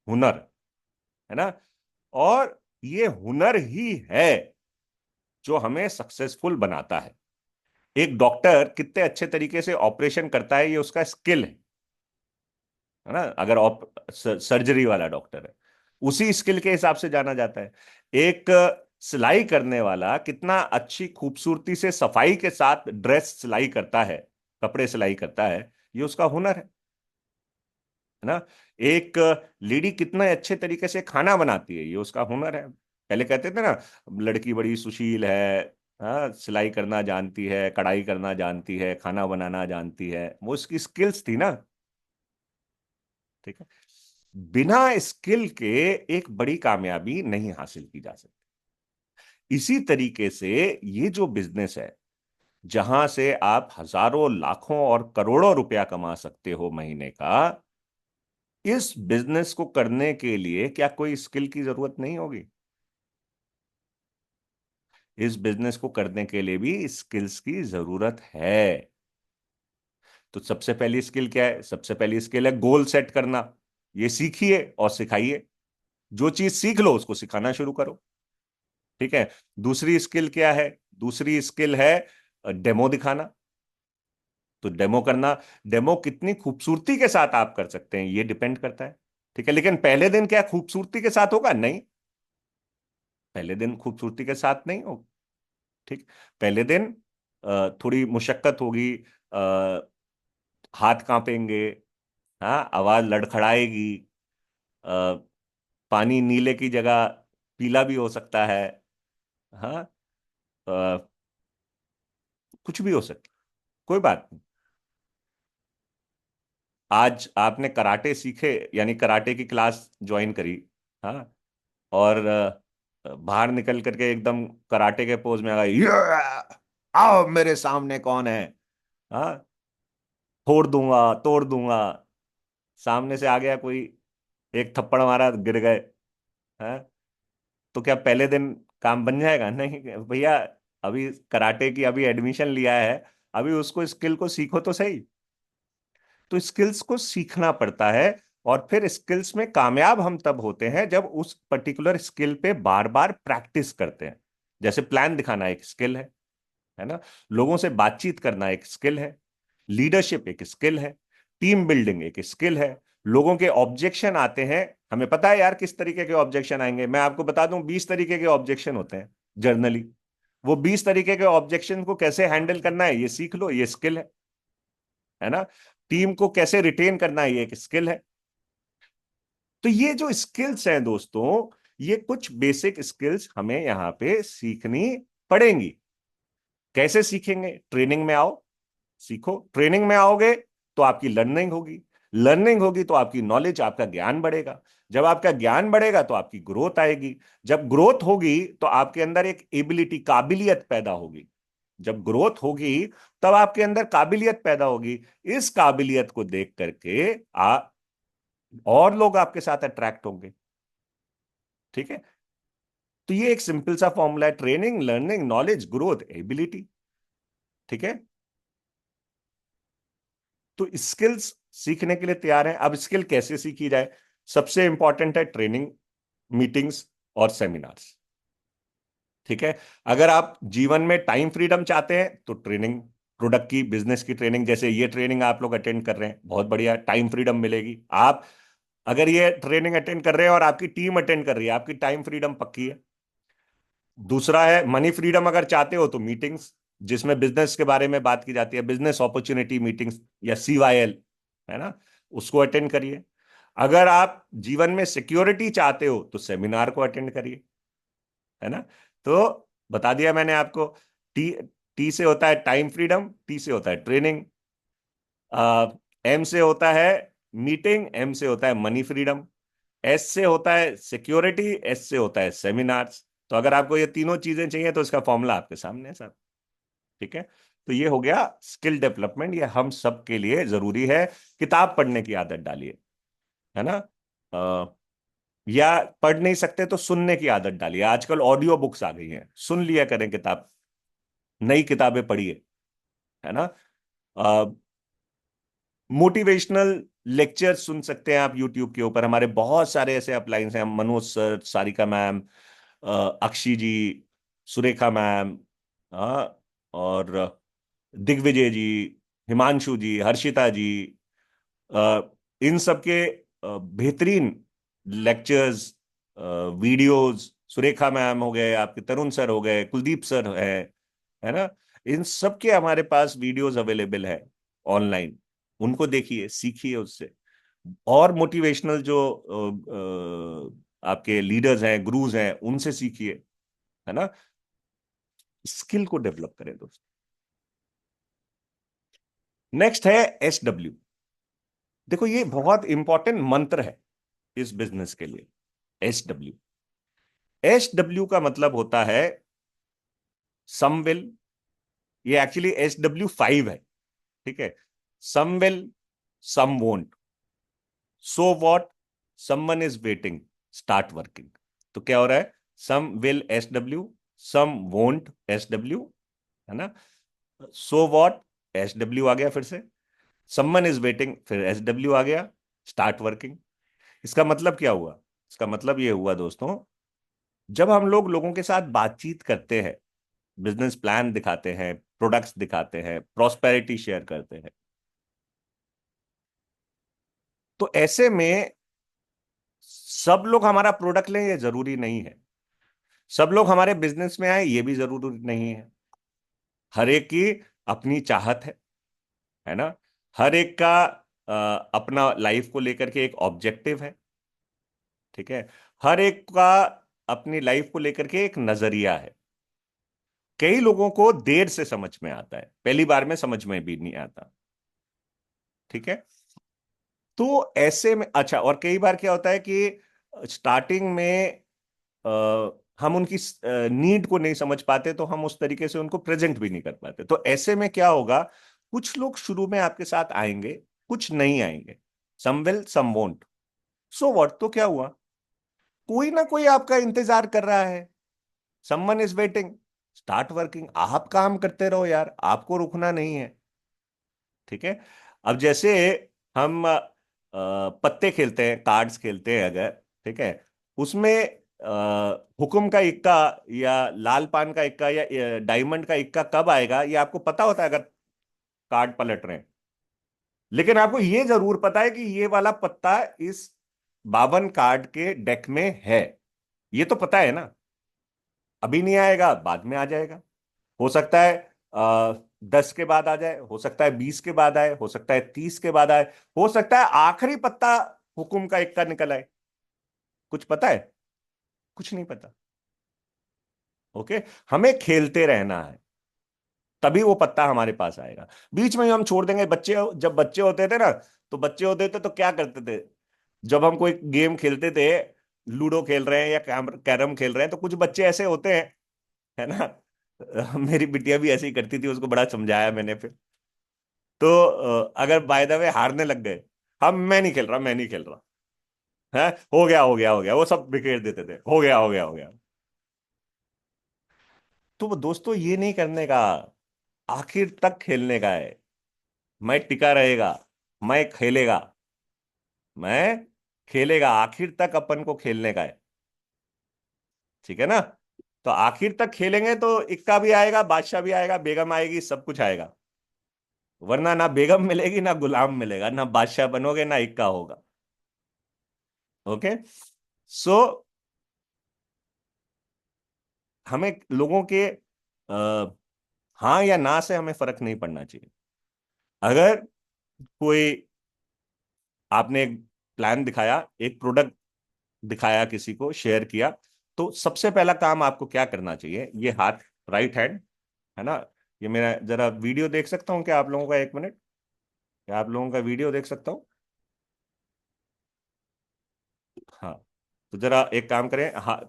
हुनर, है ना। और ये हुनर ही है जो हमें सक्सेसफुल बनाता है। एक डॉक्टर कितने अच्छे तरीके से ऑपरेशन करता है, ये उसका स्किल है ना। अगर सर्जरी वाला डॉक्टर है, उसी स्किल के हिसाब से जाना जाता है। एक सिलाई करने वाला कितना अच्छी खूबसूरती से सफाई के साथ ड्रेस सिलाई करता है, कपड़े सिलाई करता है, ये उसका हुनर है। है ना। एक लेडी कितना अच्छे तरीके से खाना बनाती है, ये उसका हुनर है। पहले कहते थे ना, लड़की बड़ी सुशील है, हाँ, सिलाई करना जानती है, कढ़ाई करना जानती है, खाना बनाना जानती है, वो उसकी स्किल्स थी ना। ठीक है। बिना स्किल के एक बड़ी कामयाबी नहीं हासिल की जा सकती। इसी तरीके से ये जो बिजनेस है, जहां से आप हजारों लाखों और करोड़ों रुपया कमा सकते हो महीने का, इस बिजनेस को करने के लिए क्या कोई स्किल की जरूरत नहीं होगी? इस बिजनेस को करने के लिए भी स्किल्स की जरूरत है। तो सबसे पहली स्किल क्या है? सबसे पहली स्किल है गोल सेट करना। ये सीखिए और सिखाइए। जो चीज सीख लो उसको सिखाना शुरू करो। ठीक है। दूसरी स्किल क्या है? दूसरी स्किल है डेमो दिखाना। तो डेमो करना, डेमो कितनी खूबसूरती के साथ आप कर सकते हैं ये डिपेंड करता है। ठीक है। लेकिन पहले दिन क्या खूबसूरती के साथ होगा? नहीं, पहले दिन खूबसूरती के साथ नहीं होगा। ठीक। पहले दिन थोड़ी मुशक्कत होगी, अ, हाथ कांपेंगे, हाँ, आवाज लड़खड़ाएगी, अ, पानी नीले की जगह पीला भी हो सकता है, हाँ, कुछ भी हो सकता, कोई बात नहीं। आज आपने कराटे सीखे, यानी कराटे की क्लास ज्वाइन करी, हाँ, और बाहर निकल करके एकदम कराटे के पोज में आ गए, आओ मेरे सामने कौन है, हाँ, फोड़ दूंगा, तोड़ दूंगा। सामने से आ गया कोई, एक थप्पड़ मारा, गिर गए, हाँ, तो क्या पहले दिन काम बन जाएगा? नहीं भैया, अभी कराटे की अभी एडमिशन लिया है, अभी उसको स्किल को सीखो तो सही। तो स्किल्स को सीखना पड़ता है। और फिर स्किल्स में कामयाब हम तब होते हैं जब उस पर्टिकुलर स्किल पे बार बार प्रैक्टिस करते हैं। जैसे प्लान दिखाना एक स्किल है ना। लोगों से बातचीत करना एक स्किल है। लीडरशिप एक स्किल है। टीम बिल्डिंग एक स्किल है। लोगों के ऑब्जेक्शन आते हैं, हमें पता है यार किस तरीके के ऑब्जेक्शन आएंगे। मैं आपको बता दूं, 20 तरीके के ऑब्जेक्शन होते हैं जर्नली। वो 20 तरीके के ऑब्जेक्शन को कैसे हैंडल करना है ये सीख लो, ये स्किल है ना। टीम को कैसे रिटेन करना है ये एक स्किल है। तो ये जो स्किल्स हैं दोस्तों, ये कुछ बेसिक स्किल्स हमें यहां पे सीखनी पड़ेंगी। कैसे सीखेंगे? ट्रेनिंग में आओ, सीखो। ट्रेनिंग में आओगे तो आपकी लर्निंग होगी, लर्निंग होगी तो आपकी नॉलेज, आपका ज्ञान बढ़ेगा। जब आपका ज्ञान बढ़ेगा तो आपकी ग्रोथ आएगी। जब ग्रोथ होगी तो आपके अंदर एक एबिलिटी, काबिलियत पैदा होगी। जब ग्रोथ होगी तब आपके अंदर काबिलियत पैदा होगी। इस काबिलियत को देख करके और लोग आपके साथ अट्रैक्ट होंगे। ठीक है। तो ये एक सिंपल सा फॉर्मूला है, training, learning, knowledge, growth, ability. ठीक है। तो स्किल्स सीखने के लिए तैयार हैं। अब स्किल कैसे सीखी जाए? सबसे इंपॉर्टेंट है ट्रेनिंग, मीटिंग्स और सेमिनार्स। ठीक है। अगर आप जीवन में टाइम फ्रीडम चाहते हैं तो ट्रेनिंग, प्रोडक्ट की, बिजनेस की ट्रेनिंग, जैसे ये ट्रेनिंग आप लोग अटेंड कर रहे हैं, बहुत बढ़िया, टाइम फ्रीडम मिलेगी। आप अगर ये ट्रेनिंग अटेंड कर रहे हैं और आपकी टीम अटेंड कर रही है, आपकी टाइम फ्रीडम पक्की है। दूसरा है मनी फ्रीडम, अगर चाहते हो तो मीटिंग्स, जिसमें बिजनेस के बारे में बात की जाती है, बिजनेस अपॉर्चुनिटी मीटिंग्स या CYL, है ना, उसको अटेंड करिए। अगर आप जीवन में सिक्योरिटी चाहते हो तो सेमिनार को अटेंड करिए, है ना। तो बता दिया मैंने आपको। टी टी से होता है टाइम फ्रीडम, टी से होता है ट्रेनिंग, एम से होता है मीटिंग, एम से होता है मनी फ्रीडम, एस से होता है सिक्योरिटी, एस से होता है सेमिनार्स। तो अगर आपको ये तीनों चीजें चाहिए तो इसका फॉर्मूला आपके सामने है सर। ठीक है। तो ये हो गया स्किल डेवलपमेंट, ये हम सब के लिए जरूरी है। किताब पढ़ने की आदत डालिए, है ना। या पढ़ नहीं सकते तो सुनने की आदत डालिए। आजकल ऑडियो बुक्स आ गई हैं, सुन लिया करें किताब, नई किताबें पढ़िए, है ना। मोटिवेशनल लेक्चर सुन सकते हैं आप यूट्यूब के ऊपर। हमारे बहुत सारे ऐसे अपलाइंस हैं, मनोज सर, सारिका मैम, अक्षी जी, सुरेखा मैम, और दिग्विजय जी, हिमांशु जी, हर्षिता जी, इन सब के बेहतरीन लेक्चर्स, वीडियोस, सुरेखा मैम हो गए, आपके तरुण सर हो गए, कुलदीप सर है ना। इन सब के हमारे पास वीडियोस अवेलेबल है ऑनलाइन। उनको देखिए, सीखिए उससे। और मोटिवेशनल जो आपके लीडर्स हैं, गुरुज हैं, उनसे सीखिए, है ना। स्किल को डेवलप करें दोस्त। नेक्स्ट है SW। देखो ये बहुत इंपॉर्टेंट मंत्र है इस बिजनेस के लिए। SW, SW का मतलब होता है सम विल। ये एक्चुअली SW5 है, ठीक है। Some will, some won't, so what, someone is waiting, start working. तो क्या हो रहा है? Some will SW, some won't SW, है ना। सो वॉट, SW आ गया फिर से। समवन इज वेटिंग, फिर SW आ गया, स्टार्ट वर्किंग। इसका मतलब क्या हुआ? इसका मतलब ये हुआ दोस्तों, जब हम लोग लोगों के साथ बातचीत करते हैं, बिजनेस प्लान दिखाते हैं, प्रोडक्ट्स दिखाते हैं, प्रॉस्पेरिटी शेयर करते हैं, तो ऐसे में सब लोग हमारा प्रोडक्ट लें ये जरूरी नहीं है। सब लोग हमारे बिजनेस में आए ये भी जरूरी नहीं है। हर एक की अपनी चाहत है ना। हर एक का अपना लाइफ को लेकर के एक ऑब्जेक्टिव है, ठीक है। हर एक का अपनी लाइफ को लेकर के एक नजरिया है। कई लोगों को देर से समझ में आता है, पहली बार में समझ में भी नहीं आता, ठीक है। तो ऐसे में अच्छा, और कई बार क्या होता है कि स्टार्टिंग में हम उनकी नीड को नहीं समझ पाते, तो हम उस तरीके से उनको प्रेजेंट भी नहीं कर पाते। तो ऐसे में क्या होगा, कुछ लोग शुरू में आपके साथ आएंगे, कुछ नहीं आएंगे। Some will, some won't, so what, तो क्या हुआ? कोई ना कोई आपका इंतजार कर रहा है। Someone is waiting, start working. आप काम करते रहो यार, आपको रुकना नहीं है, ठीक है। अब जैसे हम पत्ते खेलते हैं, कार्ड्स खेलते हैं अगर, ठीक है, उसमें हुक्म का इक्का या लाल पान का इक्का या डायमंड का इक्का कब आएगा ये आपको पता होता है अगर कार्ड पलट रहे हैं। लेकिन आपको ये जरूर पता है कि ये वाला पत्ता इस 52 कार्ड के डेक में है, ये तो पता है ना। अभी नहीं आएगा, बाद में आ जाएगा। हो सकता है 10 के बाद आ जाए, हो सकता है 20 के बाद आए, हो सकता है 30 के बाद आए, हो सकता है आखिरी पत्ता हुक्म का इक्का निकल आए। कुछ पता है? कुछ नहीं पता। ओके, हमें खेलते रहना है, तभी वो पत्ता हमारे पास आएगा। बीच में ही हम छोड़ देंगे। बच्चे, जब बच्चे होते थे ना, तो बच्चे होते थे तो क्या करते थे, जब हम कोई गेम खेलते थे, लूडो खेल रहे हैं या कैरम खेल रहे हैं, तो कुछ बच्चे ऐसे होते हैं, है ना। मेरी बिटिया भी ऐसे ही करती थी, उसको बड़ा समझाया मैंने फिर। तो अगर बाय द वे हारने लग गए, हम, मैं नहीं खेल रहा, मैं नहीं खेल रहा, है, हो गया हो गया हो गया, वो सब बिखेर देते थे, हो गया हो गया हो गया। तो वो दोस्तों ये नहीं करने का, आखिर तक खेलने का है। मैं टिका रहेगा, मैं खेलेगा, मैं खेलेगा, आखिर तक अपन को खेलने का है, ठीक है ना। तो आखिर तक खेलेंगे तो इक्का भी आएगा, बादशाह भी आएगा, बेगम आएगी, सब कुछ आएगा। वरना ना बेगम मिलेगी, ना गुलाम मिलेगा, ना बादशाह बनोगे, ना इक्का होगा। ओके। सो हमें लोगों के हाँ या ना से हमें फर्क नहीं पड़ना चाहिए। अगर कोई, आपने एक प्लान दिखाया, एक प्रोडक्ट दिखाया, किसी को शेयर किया, तो सबसे पहला काम आपको क्या करना चाहिए? ये हाथ, राइट हैंड, है ना। ये मेरा जरा वीडियो देख सकता हूँ क्या आप लोगों का? 1 मिनट, क्या आप लोगों का वीडियो देख सकता हूँ? हाँ, तो जरा एक काम करें, हाँ,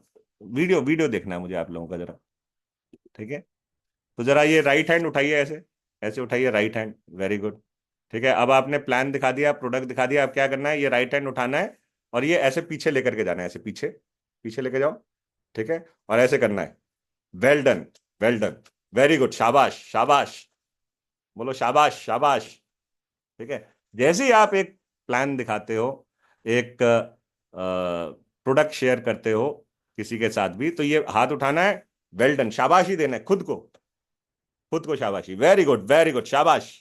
वीडियो वीडियो देखना है मुझे आप लोगों का जरा, ठीक है। तो जरा ये राइट हैंड उठाइए, ऐसे ऐसे उठाइए राइट हैंड, वेरी गुड। ठीक है, अब आपने प्लान दिखा दिया, प्रोडक्ट दिखा दिया, अब क्या करना है? ये राइट हैंड उठाना है और ये ऐसे पीछे लेकर के जाना है, ऐसे पीछे, पीछे लेके जाओ, ठीक है। और ऐसे करना है, well done, well done, very good, शाबाश शाबाश, बोलो शाबाश शाबाश, ठीक है। जैसे ही आप एक प्लान दिखाते हो, एक प्रोडक्ट शेयर करते हो किसी के साथ भी, तो ये हाथ उठाना है, वेल डन, शाबाशी देना है खुद को, खुद को शाबाशी, वेरी गुड, वेरी गुड, शाबाश,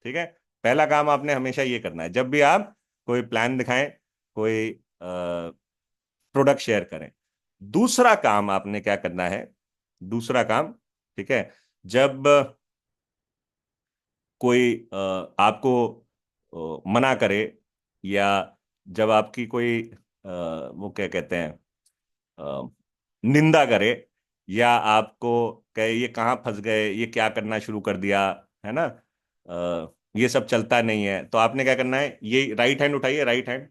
ठीक है। पहला काम आपने हमेशा ये करना है जब भी आप कोई प्लान दिखाएं, कोई प्रोडक्ट शेयर करें। दूसरा काम आपने क्या करना है? दूसरा काम, ठीक है, जब कोई आपको मना करे, या जब आपकी कोई वो क्या कहते हैं, अ, निंदा करे, या आपको कहे ये कहाँ फंस गए, ये क्या करना शुरू कर दिया, है ना, ये सब चलता नहीं है, तो आपने क्या करना है, ये राइट हैंड उठाइए, राइट हैंड,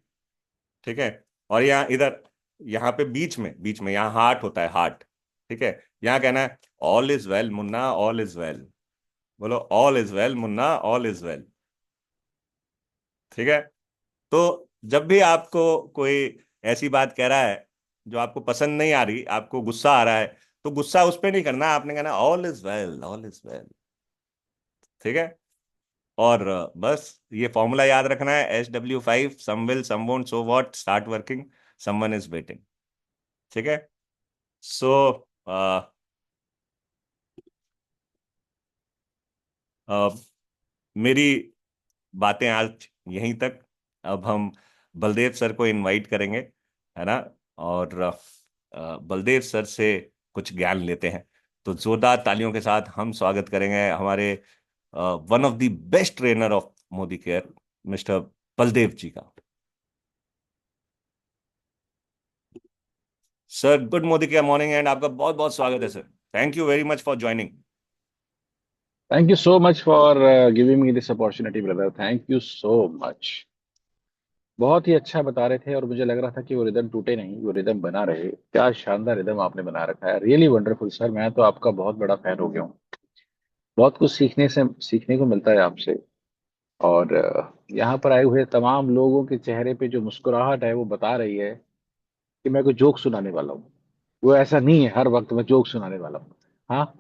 ठीक है, और यहाँ इधर, यहाँ पे बीच में यहाँ हार्ट होता है, हार्ट, ठीक है, यहाँ कहना है all is well Munna, all is well. बोलो all is well Munna, all is well. ठीक है। तो जब भी आपको कोई ऐसी बात कह रहा है जो आपको पसंद नहीं आ रही, आपको गुस्सा आ रहा है, तो गुस्सा उस पर नहीं करना, आपने कहना all is well, all is well. ठीक है। और बस ये फॉर्मूला याद रखना है, SW5, some will, some won't, so what, start working, someone is waiting. ठीक है। सो मेरी बातें आज यहीं तक। अब हम बलदेव सर को इनवाइट करेंगे, है ना, और बलदेव सर से कुछ ज्ञान लेते हैं। तो जोरदार तालियों के साथ हम स्वागत करेंगे हमारे one of the best trainer of Modicare, mister Baldev ji का। Sir good Modicare morning, and आपका बहुत बहुत स्वागत है sir. Thank you very much for joining. Thank you so much for giving me this opportunity, brother. Thank you so much. बहुत ही अच्छा बता रहे थे और मुझे लग रहा था कि वो रिदम टूटे नहीं, वो रिदम बना रहे। क्या शानदार रिदम आपने बना रखा है, रियली वंडरफुल सर। मैं तो आपका बहुत बड़ा फैन हो गया हूँ। बहुत कुछ सीखने को मिलता है आपसे। और यहाँ पर आए हुए तमाम लोगों के चेहरे पे जो मुस्कुराहट है वो बता रही है कि मैं कोई जोक सुनाने वाला हूँ। वो ऐसा नहीं है हर वक्त मैं जोक सुनाने वाला हूँ। हाँ,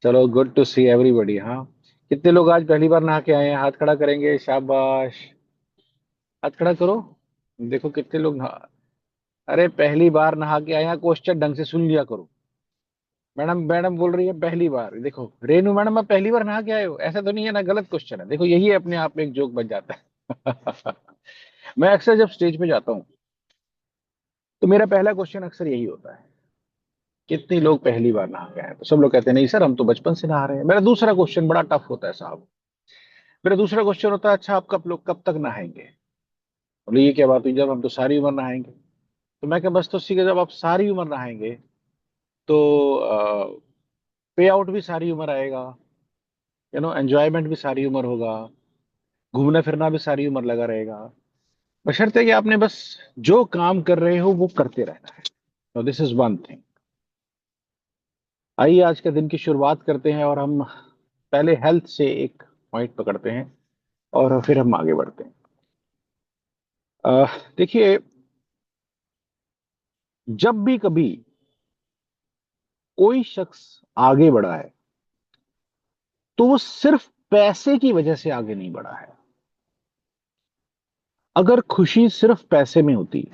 चलो, गुड टू सी एवरीबॉडी। हाँ, कितने लोग आज पहली बार नहा के आए हैं? हाथ खड़ा करेंगे, शाबाश। हाथ खड़ा करो। देखो कितने लोग नहा। अरे पहली बार नहा के आए हैं, क्वेश्चन ढंग से सुन लिया करो। मैडम मैडम बोल रही है पहली बार। देखो रेनू मैडम, आप पहली बार नहा के आए हो, ऐसा तो नहीं है ना? गलत क्वेश्चन है। देखो यही अपने आप में एक जोक बन जाता है। मैं अक्सर जब स्टेज पे जाता हूँ तो मेरा पहला क्वेश्चन अक्सर यही होता है, कितने लोग पहली बार नहा के आए हैं? तो सब लोग कहते हैं नहीं सर, हम तो बचपन से नहा रहे हैं। मेरा दूसरा क्वेश्चन बड़ा टफ होता है साहब। मेरा दूसरा क्वेश्चन होता है, अच्छा आप कब तक नहाएंगे? बोले ये क्या बात हुई, जब हम तो सारी उम्र नहाएंगे। तो मैं क्या, बस तो सीखा, जब आप सारी उम्र नहाएंगे तो पे आउट भी सारी उम्र आएगा, एंजॉयमेंट भी सारी उम्र होगा, घूमना फिरना भी सारी उम्र लगा रहेगा। बशर्ते कि आपने बस जो काम कर रहे हो वो करते रहना है। तो दिस इज वन थिंग। आइए आज के दिन की शुरुआत करते हैं और हम पहले हेल्थ से एक पॉइंट पकड़ते हैं और फिर हम आगे बढ़ते हैं। देखिए, जब भी कभी कोई शख्स आगे बढ़ा है तो वो सिर्फ पैसे की वजह से आगे नहीं बढ़ा है। अगर खुशी सिर्फ पैसे में होती,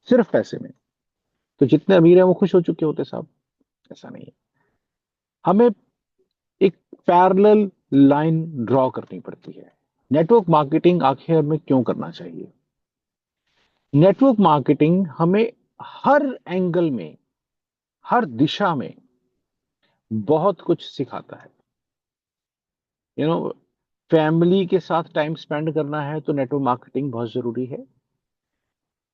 सिर्फ पैसे में, तो जितने अमीर हैं वो खुश हो चुके होते साहब। ऐसा नहीं है। हमें एक पैरेलल लाइन ड्रॉ करनी पड़ती है। नेटवर्क मार्केटिंग आखिर हमें क्यों करना चाहिए? नेटवर्क मार्केटिंग हमें हर एंगल में, हर दिशा में बहुत कुछ सिखाता है। यू नो फैमिली के साथ टाइम स्पेंड करना है तो नेटवर्क मार्केटिंग बहुत जरूरी है।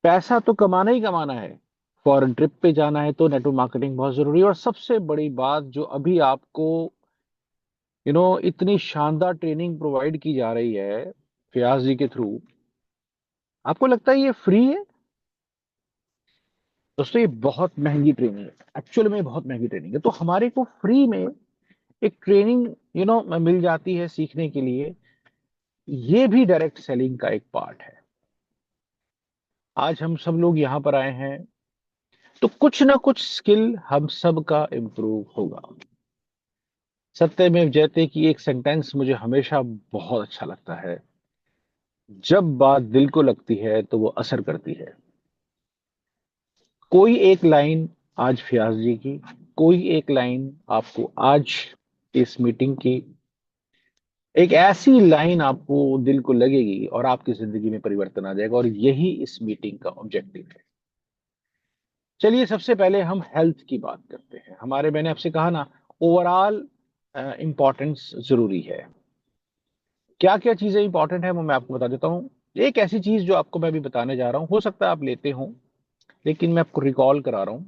पैसा तो कमाना ही कमाना है, फॉरेन ट्रिप पे जाना है तो नेटवर्क मार्केटिंग बहुत जरूरी है। और सबसे बड़ी बात जो अभी आपको इतनी शानदार ट्रेनिंग प्रोवाइड की जा रही है फयाज जी के थ्रू, आपको लगता है ये फ्री है? दोस्तों ये बहुत महंगी ट्रेनिंग है। एक्चुअल में बहुत महंगी ट्रेनिंग है। तो हमारे को फ्री में एक ट्रेनिंग मिल जाती है सीखने के लिए। ये भी डायरेक्ट सेलिंग का एक पार्ट है। आज हम सब लोग यहाँ पर आए हैं तो कुछ ना कुछ स्किल हम सब का इम्प्रूव होगा। सत्यमेव जयते की एक सेंटेंस मुझे हमेशा बहुत अच्छा लगता है, जब बात दिल को लगती है तो वो असर करती है। कोई एक लाइन आज फयाज जी की, कोई एक लाइन आपको आज इस मीटिंग की, एक ऐसी लाइन आपको दिल को लगेगी और आपकी जिंदगी में परिवर्तन आ जाएगा। और यही इस मीटिंग का ऑब्जेक्टिव है। चलिए सबसे पहले हम हेल्थ की बात करते हैं। हमारे, मैंने आपसे कहा ना, ओवरऑल इंपॉर्टेंस जरूरी है। क्या क्या चीजें इंपॉर्टेंट है वो मैं आपको बता देता हूं। एक ऐसी चीज जो आपको मैं अभी बताने जा रहा हूं, हो सकता है आप लेते हो, लेकिन मैं आपको रिकॉल करा रहा हूं।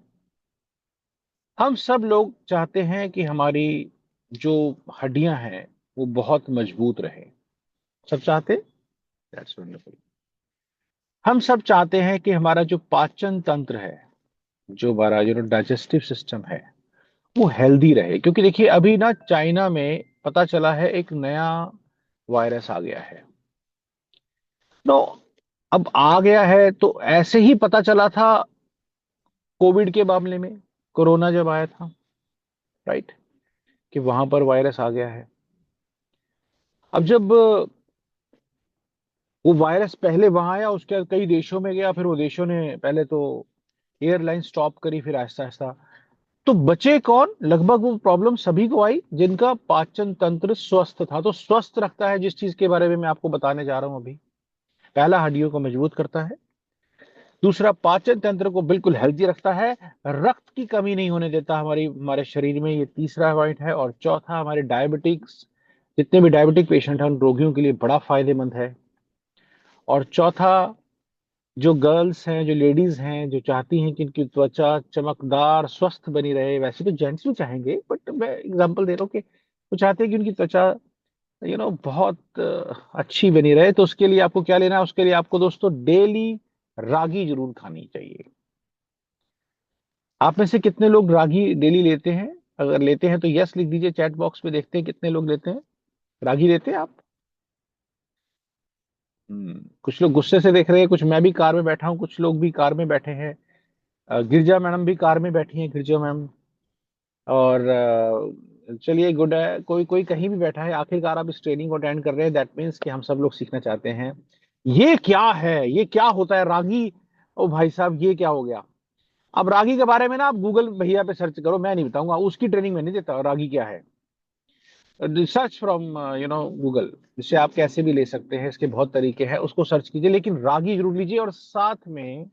हम सब लोग चाहते हैं कि हमारी जो हड्डियां हैं वो बहुत मजबूत रहे। सब चाहते, दैट्स वंडरफुल। हम सब चाहते हैं कि हमारा जो पाचन तंत्र है, जो हमारा जो डाइजेस्टिव सिस्टम है, वो हेल्दी रहे। क्योंकि देखिए अभी ना चाइना में पता चला है एक नया वायरस आ गया है। तो अब आ गया है तो ऐसे ही पता चला था कोविड के मामले में, कोरोना जब आया था, राइट, कि वहां पर वायरस आ गया है। अब जब वो वायरस पहले वहां आया, उसके बाद कई देशों में गया, फिर वो देशों ने पहले तो एयरलाइन स्टॉप करी, फिर आहिस्ता आहिस्ता तो बचे कौन, लगभग वो प्रॉब्लम सभी को आई जिनका पाचन तंत्र स्वस्थ था। तो स्वस्थ रखता है जिस चीज के बारे में मैं आपको बताने जा रहा हूं अभी, पहला हड्डियों को मजबूत करता है, दूसरा पाचन तंत्र को बिल्कुल हेल्दी रखता है, रक्त की कमी नहीं होने देता हमारे शरीर में, ये तीसरा पॉइंट है। और चौथा, हमारे डायबिटिक्स, जितने भी डायबिटिक पेशेंट हैं उन रोगियों के लिए बड़ा फायदेमंद है। और चौथा, जो गर्ल्स हैं, जो लेडीज हैं, जो चाहती हैं कि इनकी त्वचा चमकदार स्वस्थ बनी रहे, वैसे तो जेंट्स भी चाहेंगे बट मैं एग्जांपल दे रहा हूँ कि वो चाहते हैं कि उनकी त्वचा बहुत अच्छी बनी रहे, तो उसके लिए आपको क्या लेना है, उसके लिए आपको दोस्तों डेली रागी जरूर खानी चाहिए। आप में से कितने लोग रागी डेली लेते हैं? अगर लेते हैं तो यस लिख दीजिए चैट बॉक्स में, देखते हैं कितने लोग लेते हैं। रागी लेते हैं आप? कुछ लोग गुस्से से देख रहे हैं, कुछ, मैं भी कार में बैठा हूँ, कुछ लोग भी कार में बैठे हैं। गिरजा मैडम भी कार में बैठी हैं, गिरजा मैम। और चलिए गुड है, कोई कोई कहीं भी बैठा है, आखिरकार आप इस ट्रेनिंग को अटेंड कर रहे हैं, दैट मीन्स कि हम सब लोग सीखना चाहते हैं। ये क्या है, ये क्या होता है रागी? ओ भाई साहब, ये क्या हो गया? अब रागी के बारे में ना आप गूगल भैया पे सर्च करो, मैं नहीं बताऊंगा, उसकी ट्रेनिंग मैं नहीं देता रागी क्या है। रिसर्च फ्रॉम गूगल, जिससे आप कैसे भी ले सकते हैं, इसके बहुत तरीके हैं, उसको सर्च कीजिए, लेकिन रागी जरूर लीजिए। और साथ में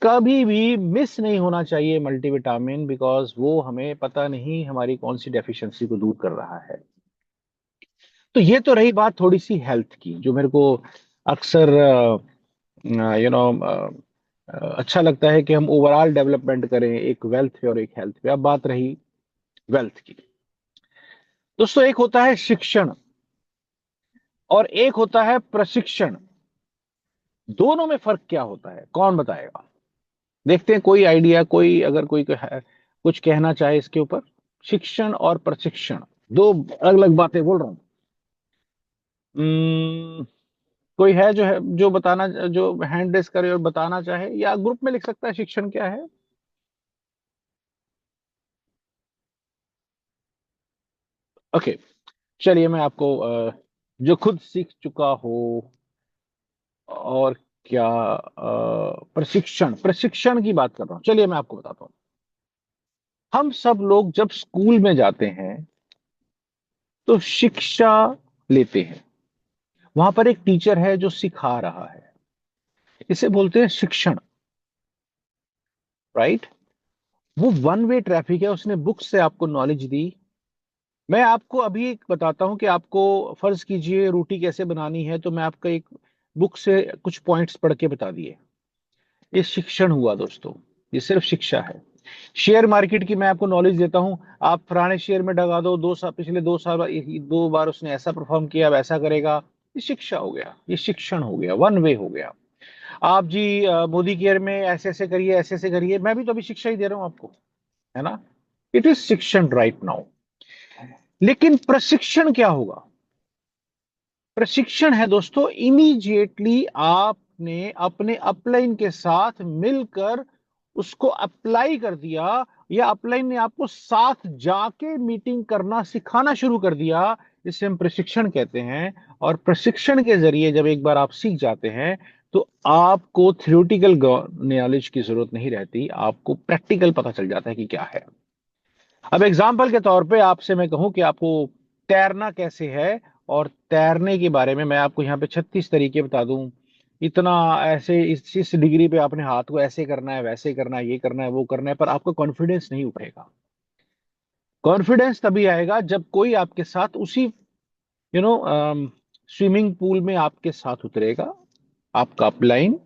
कभी भी मिस नहीं होना चाहिए मल्टीविटामिन, बिकॉज वो हमें पता नहीं हमारी कौन सी डेफिशिएंसी को दूर कर रहा है। तो ये तो रही बात थोड़ी सी हेल्थ की, जो मेरे को अक्सर अच्छा लगता है कि हम ओवरऑल डेवलपमेंट करें, एक वेल्थ पे और एक हेल्थ पे। अब बात रही वेल्थ की। दोस्तों, एक होता है शिक्षण और एक होता है प्रशिक्षण। दोनों में फर्क क्या होता है, कौन बताएगा? देखते हैं, कोई आइडिया, कोई अगर कुछ कहना चाहे इसके ऊपर। शिक्षण और प्रशिक्षण, दो अलग अलग बातें बोल रहा हूं। हम्म, कोई है जो बताना, जो हैंड रेस करे और बताना चाहे, या ग्रुप में लिख सकता है शिक्षण क्या है। ओके, चलिए मैं आपको जो खुद सीख चुका हो और क्या, प्रशिक्षण प्रशिक्षण की बात कर रहा हूं, चलिए मैं आपको बताता हूँ। हम सब लोग जब स्कूल में जाते हैं तो शिक्षा लेते हैं, वहां पर एक टीचर है जो सिखा रहा है, इसे बोलते हैं शिक्षण, राइट। वो वन वे ट्रैफिक है, उसने बुक से आपको नॉलेज दी। मैं आपको अभी एक बताता हूं कि आपको, फर्ज कीजिए रोटी कैसे बनानी है, तो मैं आपका एक बुक से कुछ पॉइंट्स पढ़ के बता दिए, ये शिक्षण हुआ दोस्तों, ये सिर्फ शिक्षा है। शेयर मार्केट की मैं आपको नॉलेज देता हूं, आप पुराने शेयर में डगा दो, 2 साल, पिछले 2 साल, 2 बार उसने ऐसा परफॉर्म किया, वैसा करेगा, ये शिक्षा हो गया, ये शिक्षण हो गया, वन वे हो गया। आप जी मोदी केयर में ऐसे ऐसे करिए, ऐसे ऐसे करिए, मैं भी तो अभी शिक्षा ही दे रहा हूं आपको, है ना। इट इज शिक्षण राइट नाउ। लेकिन प्रशिक्षण क्या होगा? प्रशिक्षण है दोस्तों, इमीडिएटली आपने अपने अपलाइन के साथ मिलकर उसको अप्लाई कर दिया, या अपलाइन ने आपको साथ जाके मीटिंग करना सिखाना शुरू कर दिया, जिसे हम प्रशिक्षण कहते हैं। और प्रशिक्षण के जरिए जब एक बार आप सीख जाते हैं तो आपको थ्योरेटिकल नॉलेज की जरूरत नहीं रहती, आपको प्रैक्टिकल पता चल जाता है कि क्या है। अब एग्जाम्पल के तौर पे आपसे मैं कहूं कि आपको तैरना कैसे है, और तैरने के बारे में मैं आपको यहाँ पे 36 तरीके बता दूं, इतना ऐसे इस डिग्री पे आपने हाथ को ऐसे करना है, वैसे करना है, ये करना है, वो करना है, पर आपका कॉन्फिडेंस नहीं उठेगा। कॉन्फिडेंस तभी आएगा जब कोई आपके साथ उसी यू नो स्विमिंग पूल में आपके साथ उतरेगा, आपका अपलाइन।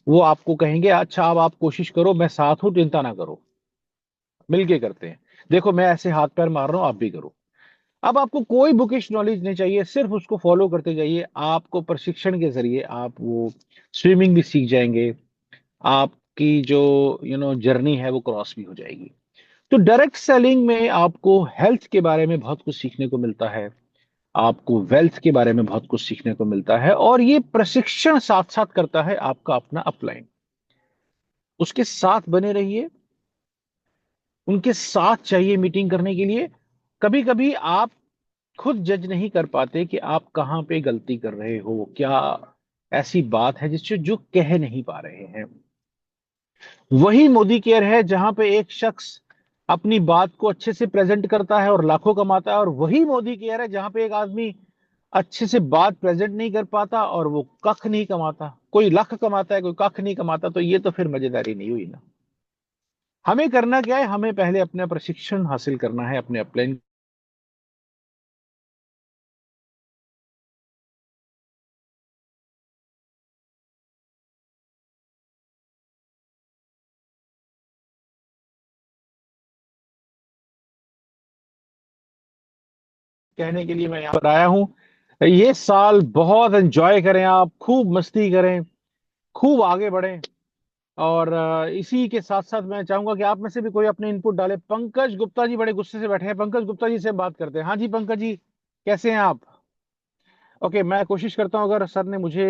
वो आपको कहेंगे अच्छा अब आप कोशिश करो, मैं साथ हूं, चिंता ना करो, मिलके करते हैं। देखो मैं ऐसे हाथ पैर मार रहा हूं, आप भी करो। अब आपको कोई बुकिश नॉलेज नहीं चाहिए, सिर्फ उसको फॉलो करते जाइए। आपको प्रशिक्षण के जरिए आप वो स्विमिंग भी सीख जाएंगे, आपकी जो जर्नी है वो क्रॉस भी हो जाएगी। तो डायरेक्ट सेलिंग में आपको हेल्थ के बारे में बहुत कुछ सीखने को मिलता है, आपको वेल्थ के बारे में बहुत कुछ सीखने को मिलता है, और ये प्रशिक्षण साथ साथ करता है आपका अपना अपलाइन। उसके साथ बने रहिए, उनके साथ चाहिए मीटिंग करने के लिए। कभी कभी आप खुद जज नहीं कर पाते कि आप कहाँ पे गलती कर रहे हो, क्या ऐसी बात है जिससे जो कह नहीं पा रहे हैं। वही मोदी केयर है जहां पे एक शख्स अपनी बात को अच्छे से प्रेजेंट करता है और लाखों कमाता है, और वही मोदी केयर है जहां पे एक आदमी अच्छे से बात प्रेजेंट नहीं कर पाता और वो कख नहीं कमाता। कोई लाख कमाता है, कोई कख नहीं कमाता, तो ये तो फिर मजेदारी नहीं हुई ना। हमें करना क्या है, हमें पहले अपना प्रशिक्षण हासिल करना है, अपने अपलाइन कहने के लिए मैं यहाँ पर आया हूँ। ये साल बहुत एंजॉय करें, आप खूब मस्ती करें, खूब आगे बढ़ें। और इसी के साथ साथ मैं चाहूंगा कि आप में से भी कोई अपने इनपुट डाले। पंकज गुप्ता जी बड़े गुस्से से बैठे हैं, पंकज गुप्ता जी से बात करते हैं। हाँ जी पंकज जी, कैसे हैं आप? ओके, मैं कोशिश करता हूँ, अगर सर ने मुझे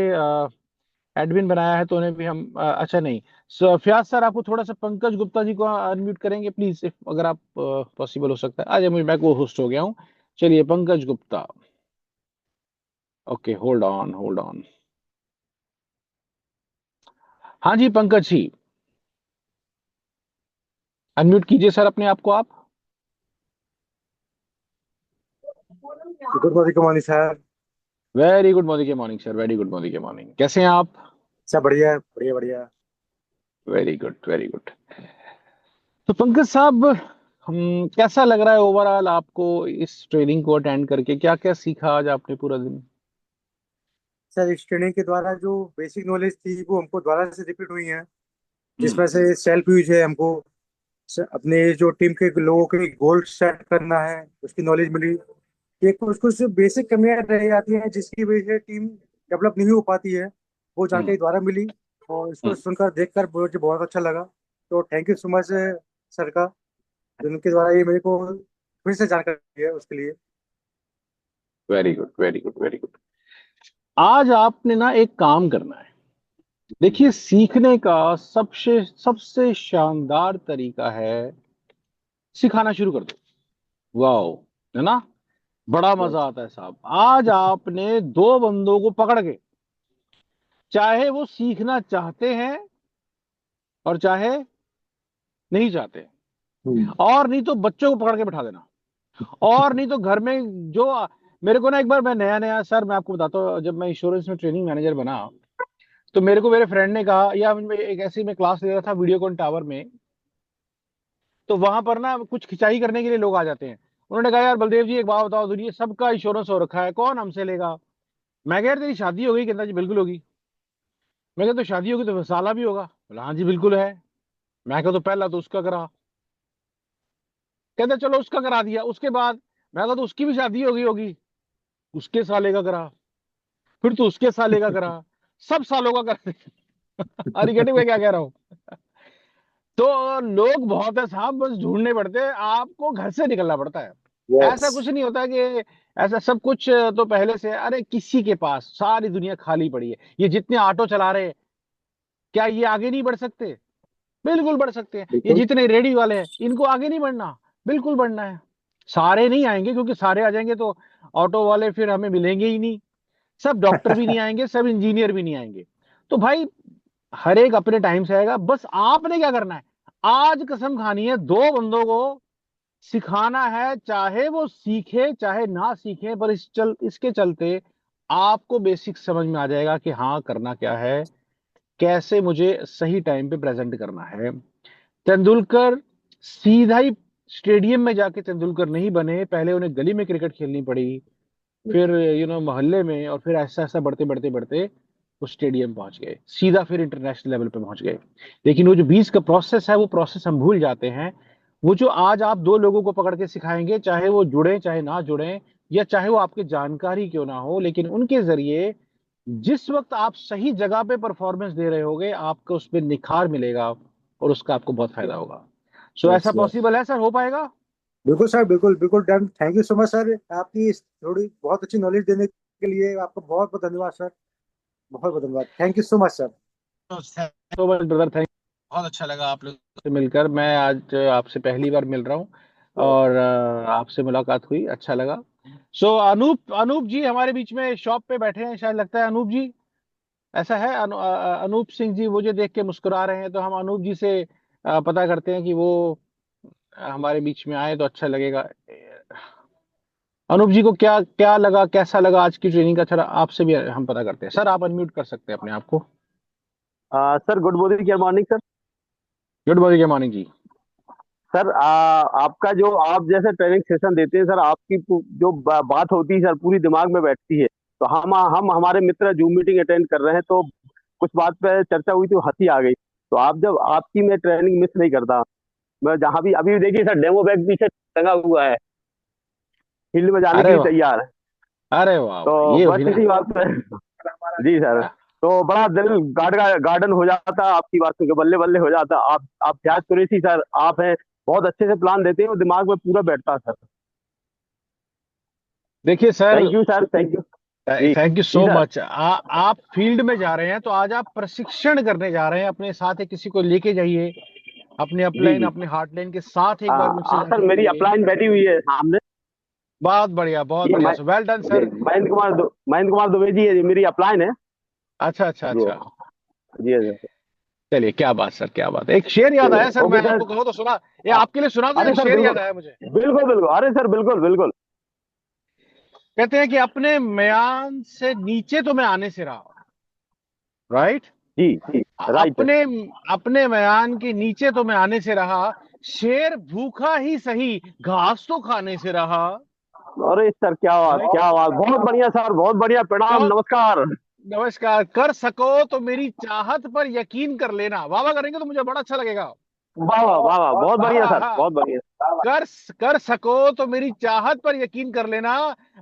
एडमिन बनाया है तो उन्हें भी हम अच्छा नहीं। फयाज सर, आपको थोड़ा सा पंकज गुप्ता जी को अनम्यूट करेंगे प्लीज, अगर आप पॉसिबल हो सकता है। आज मुझे मैं को होस्ट हो गया हूँ। चलिए Pankaj Gupta. Okay, hold on hold on. हाँ जी पंकज जी, अनम्यूट कीजिए सर अपने आप को आप। गुड मॉर्निंग कमानी सर। वेरी गुड मॉर्निंग के morning sir, very good morning के मॉर्निंग। कैसे हैं आप? सब बढ़िया बढ़िया बढ़िया। Very good very good. तो पंकज साहब, हम कैसा लग रहा है ओवरऑल आपको इस ट्रेनिंग को अटेंड करके? क्या क्या सीखा आज आपने पूरा दिन? सर इस ट्रेनिंग के द्वारा जो बेसिक नॉलेज थी वो हमको दोबारा से रिपीट हुई है, हम्म। जिसमें से सेल्फ यूज है हमको। अपने जो टीम के लोगों के गोल सेट करना है उसकी नॉलेज मिली। ये कुछ कुछ बेसिक कमियां रह जाती हैं जिसकी वजह से टीम डेवलप नहीं हो पाती है, वो हम्म। जानकारी द्वारा मिली। और इसको हम्म। सुनकर देखकर मुझे बहुत अच्छा लगा। तो thank you so much sir का, जिनके द्वारा ये मेरे को फिर से जानकारी दी है उसके लिए। Very good very good very good. आज आपने ना एक काम करना है। देखिए, सीखने का सबसे सबसे शानदार तरीका है सिखाना शुरू कर दो। वाओ, है ना? बड़ा मजा आता है साहब। आज आपने दो बंदों को पकड़ के, चाहे वो सीखना चाहते हैं और चाहे नहीं चाहते, हम्म। और नहीं तो बच्चों को पकड़ के बैठा देना, और नहीं तो घर में जो मेरे को ना एक बार, मैं नया नया सर मैं आपको बताता हूँ, जब मैं इंश्योरेंस में ट्रेनिंग मैनेजर बना, तो मेरे को मेरे फ्रेंड ने कहा, या एक ऐसी मैं क्लास ले रहा था वीडियोकॉन टावर में, तो वहां पर ना कुछ खिंचाई करने के लिए लोग आ जाते हैं। उन्होंने कहा यार बलदेव जी एक बात बताओ, दुनिया सबका इंश्योरेंस हो रखा है, कौन हमसे लेगा? मैं कह यार तेरी शादी हो गई? कहता जी बिल्कुल होगी। मैं कहता तो शादी होगी तो साला भी होगा? बोला हाँ जी बिल्कुल है। मैं कहता तो पहला तो उसका करा। कहते चलो उसका करा दिया, उसके बाद मैं कहता तो उसकी भी शादी हो गई होगी, उसके साले का करा, फिर तो उसके साले का करा, सब सालों का करा। अरे गेटिंग में क्या कह रहा हूँ? तो लोग बहुत है साहब, बस ढूंढने पड़ते हैं, आपको घर से निकलना पड़ता है। यस। ऐसा कुछ नहीं होता कि ऐसा सब कुछ तो पहले से, अरे किसी के पास सारी दुनिया खाली पड़ी है। ये जितने ऑटो चला रहे हैं, क्या ये आगे नहीं बढ़ सकते? बिल्कुल बढ़ सकते हैं। ये बिल्कुल। जितने रेडी वाले हैं, इनको आगे नहीं बढ़ना? बिल्कुल बढ़ना है। सारे नहीं आएंगे, क्योंकि सारे आ जाएंगे तो ऑटो वाले फिर हमें मिलेंगे ही नहीं। सब डॉक्टर भी नहीं आएंगे, सब इंजीनियर भी नहीं आएंगे। तो भाई हर एक अपने टाइम से आएगा। बस आपने क्या करना है, आज कसम खानी है, दो बंदों को सिखाना है, चाहे वो सीखे चाहे ना सीखे, पर इसके चलते आपको बेसिक समझ में आ जाएगा कि हाँ करना क्या है, कैसे मुझे सही टाइम पे प्रेजेंट करना है। तेंदुलकर सीधा ही स्टेडियम में जाके तेंदुलकर नहीं बने, पहले उन्हें गली में क्रिकेट खेलनी पड़ी, फिर मोहल्ले में, और फिर ऐसा ऐसा बढ़ते बढ़ते बढ़ते वो स्टेडियम पहुंच गए, सीधा फिर इंटरनेशनल लेवल पे पहुंच गए। लेकिन वो जो बीच का प्रोसेस है, वो प्रोसेस हम भूल जाते हैं। वो जो आज आप दो लोगों को पकड़ के सिखाएंगे, चाहे वो जुड़े चाहे ना जुड़े, या चाहे वो आपके जानकारी क्यों ना हो, लेकिन उनके जरिए जिस वक्त आप सही जगह पे परफॉर्मेंस दे रहे होगे, आपको उसमें निखार मिलेगा और उसका आपको बहुत फायदा होगा। सो यस ऐसा यस। पॉसिबल है सर, हो पाएगा? बिल्कुल सर, बिल्कुल बिल्कुल done. Thank you so much sir, आपकी इस थोड़ी बहुत अच्छी नॉलेज देने के लिए आपका बहुत बहुत धन्यवाद सर। बहुत बहुत धन्यवाद, thank you so much sir. So much brother, thank. बहुत अच्छा लगा आप लोग से मिलकर। मैं आज आपसे पहली बार मिल रहा हूँ, और आपसे मुलाकात हुई, अच्छा लगा। सो अनूप, अनूप जी हमारे बीच में शॉप पे बैठे हैं, शायद लगता है अनूप जी। ऐसा है? अनूप सिंह जी मुझे देख के मुस्कुरा रहे हैं, तो हम अनूप जी से पता करते हैं कि वो हमारे बीच में आए तो अच्छा लगेगा। अनूप जी को क्या क्या लगा, कैसा लगा आज की ट्रेनिंग का, थोड़ा आपसे भी हम पता करते हैं। सर आप अनम्यूट कर सकते हैं अपने आप को। सर गुड मॉर्निंग, क्या morning sir. Good morning, morning ji. Sir आपका जो आप जैसे ट्रेनिंग सेशन देते हैं सर, आपकी जो बात होती है सर पूरी दिमाग में बैठती है। तो हम हमारे मित्र जूम मीटिंग अटेंड कर रहे हैं, तो कुछ बात पे चर्चा हुई तो हंसी आ गई। तो आप जब आपकी मैं ट्रेनिंग मिस नहीं करता। मैं जहाँ भी अभी देखिए सर, डेमो बैग पीछे टंगा हुआ है, फील्ड में जाने के अरे लिए वाह, तैयार है। अरे वाह वाह, तो ये बस अभिनंदन। इसी बात पे जी सर। तो बड़ा दिल गार्डन हो जाता आपकी बात सुन के, बल्ले बल्ले हो जाता। आप प्याज कुरैशी सर आप हैं, बहुत अच्छे से प्लान देते हैं और दिमाग में पूरा बैठता है सर। देखिए sir, thank you sir, thank you. जी थैंक यू जी सो सर। मच। आप फील्ड में जा रहे हैं, तो आज आप प्रशिक्षण करने जा रहे हैं, अपने साथ एक किसी को लेके जाइए, अपने जी अपलाइन जी। अपने हार्टलाइन के साथ एक बार हाँ मुझसे हाँ सर, जाके मेरी मिलिए। अपलाइन बैठी हुई है सामने। बहुत बढ़िया, बहुत ये बढ़िया, सो वेल डन जी, सर। महेंद्र कुमार दुबे जी है, ये मेरी अपलाइन है। अच्छा अच्छा जी अच्छा। जी सर। चलिए, क्या बात सर, क्या बात है। एक शेर याद आया सर, मैं ओके सर। आपको कहूँ तो सुना, ये हाँ, आपके लिए सुना दो, अरे एक सर शेर याद बिल्कुल, आया मुझे। बिल्कुल बिल्कुल, अरे सर बिल्कुल बिल्कुल। कहते हैं कि अपने म्यान से नीचे तो मैं आने से रहा, राइट? जी जी। राइट। अपने अपने म्यान के नीचे तो मैं आने से रहा, शेर भूखा ही सही घास तो खाने से रहा। अरे सर क्या बात, राइट। क्या बात, बहुत बढ़िया सर, बहुत बढ़िया, प्रणाम, बहुत नमस्कार। नमस्कार। कर सको तो मेरी चाहत पर यकीन कर लेना, वाह वाह करेंगे तो मुझे बड़ा अच्छा लगेगा। वाह वाह वाह वाह, बहुत बढ़िया हाँ सर, हाँ। बहुत बढ़िया। कर कर सको तो मेरी चाहत पर यकीन कर लेना,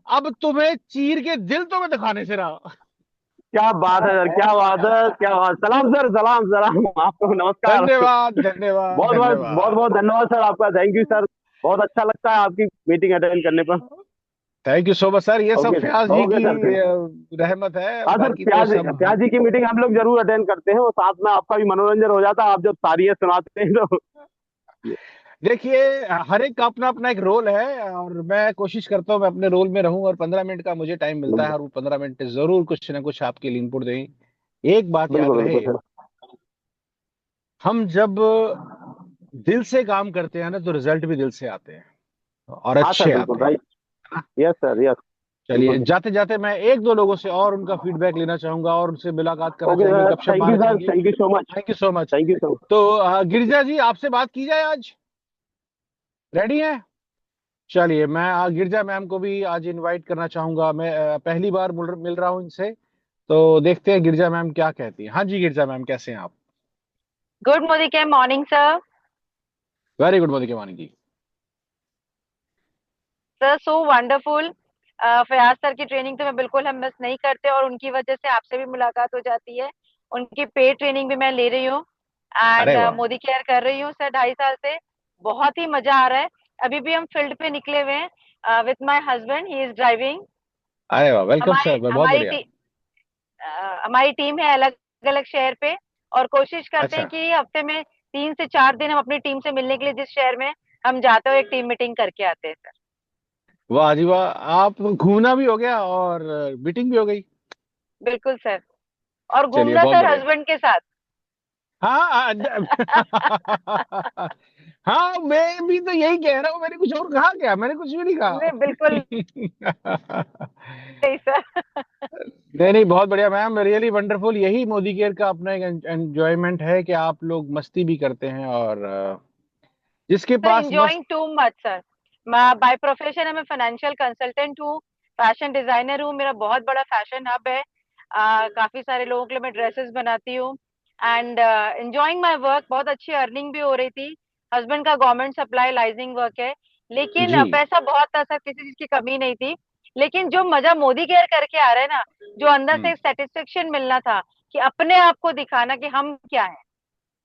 अब तुम्हें चीर के दिल तो मैं दिखाने से रहा। क्या बात है सर, क्या बात है, क्या बात। सलाम सर, सलाम सलाम आपको, नमस्कार। धन्यवाद धन्यवाद बहुत बहुत बहुत धन्यवाद। बहुत धन्यवाद सर आपका, थैंक यू सर। बहुत अच्छा लगता है आपकी मीटिंग अटेंड करने पर। Thank you so much sir, ये सब ओके फयाज सर, जी ओके की सर। रहमत है, हाँ सर, बाकी तो प्याज सब प्याज जी की मीटिंग हम लोग जरूर अटेंड करते हैं, और साथ में आपका भी मनोरंजन हो जाता है, आप जब तारीखें सुनाते हैं तो। देखिए, हर एक का अपना अपना एक रोल है, और मैं कोशिश करता हूँ मैं अपने रोल में रहूं, और 15 मिनट का मुझे टाइम मिलता है, और वो 15 मिनट जरूर कुछ ना कुछ आपके लिए इनपुट दें। एक बात याद बिल्कुल बिल्कुल रहे, सर। हम जब दिल से काम करते हैं ना, तो रिजल्ट भी दिल से आते हैं, और हाँ सर अच्छे बिल्कुल आते हैं, राइट। है ना? Yes sir, yes. चलिए, बिल्कुल। जाते जाते मैं एक दो लोगों से और उनका फीडबैक लेना चाहूंगा, और उनसे मुलाकात करना ओके चाहेंगे, सर, गपशप थैंक यू मारना सर, चाहेंगे। Thank you so much. Thank you so much. Thank you so much. तो गिरिजा जी, आपसे बात की जाए आज, रेडी है? चलिए, मैं गिरजा मैम को भी आज इनवाइट करना चाहूंगा। मैं पहली बार मिल रहा हूं इनसे, तो देखते हैं गिरजा मैम क्या कहती हैं। हाँ जी, गिरजा मैम कैसे हैं आप? Good morning sir. Very good morning Wani ji. Sir so wonderful. Fayaz sir की ट्रेनिंग तो मैं बिल्कुल हम मिस नहीं करते, और उनकी वजह से आपसे भी मुलाकात हो जाती है। उनकी पेड ट्रेनिंग भी मैं ले रही हूँ, अरे एंड वाह, मोदी केयर कर रही हूँ सर 2.5 साल से। बहुत ही मजा आ रहा है। अभी भी हम फील्ड पे निकले हुए हैं with my husband, he is driving. अरे वाह, वेलकम हमारी सर, बहुत हमारी बढ़िया। हमारी टीम है अलग अलग शहर पे, और कोशिश करते हैं अच्छा, कि हफ्ते में 3 से 4 दिन हम अपनी टीम से मिलने के लिए जिस शहर में हम जाते हो, एक टीम मीटिंग करके आते हैं सर। वाह जी वाह, आप घूमना भी हो गया और मीटिंग भी हो गई। बिल्कुल सर। और चलिए, घूमना बहुत सर बढ़िया। हस्बैंड के साथ। हाँ हाँ, मैं भी तो यही कह रहा हूँ, मैंने कुछ और कहा क्या? मैंने कुछ भी नहीं नहीं बिल्कुल कहा। नहीं सर। नहीं नहीं, बहुत बढ़िया मैम, रियली वंडरफुल। यही मोदी केयर का अपना एक एंजॉयमेंट है, कि आप लोग मस्ती भी करते हैं, और जिसके सर पास मस्त। Enjoying too much sir. By profession मैं फाइनेंशियल कंसल्टेंट हूँ। फैशन डिजाइनर हूँ, मेरा बहुत बड़ा फैशन हब है। काफी सारे लोगों के लिए मैं ड्रेसेस बनाती हूँ एंड एंजॉइंग माय वर्क। बहुत अच्छी अर्निंग भी हो रही थी। हस्बैंड का गवर्नमेंट सप्लाई लाइजिंग वर्क है, लेकिन जी। पैसा बहुत था सर, किसी चीज की कमी नहीं थी। लेकिन जो मजा मोदी केयर करके आ रहा है ना, जो अंदर से हम्म। एक सेटिस्फेक्शन मिलना था कि अपने आप को दिखाना कि हम क्या है,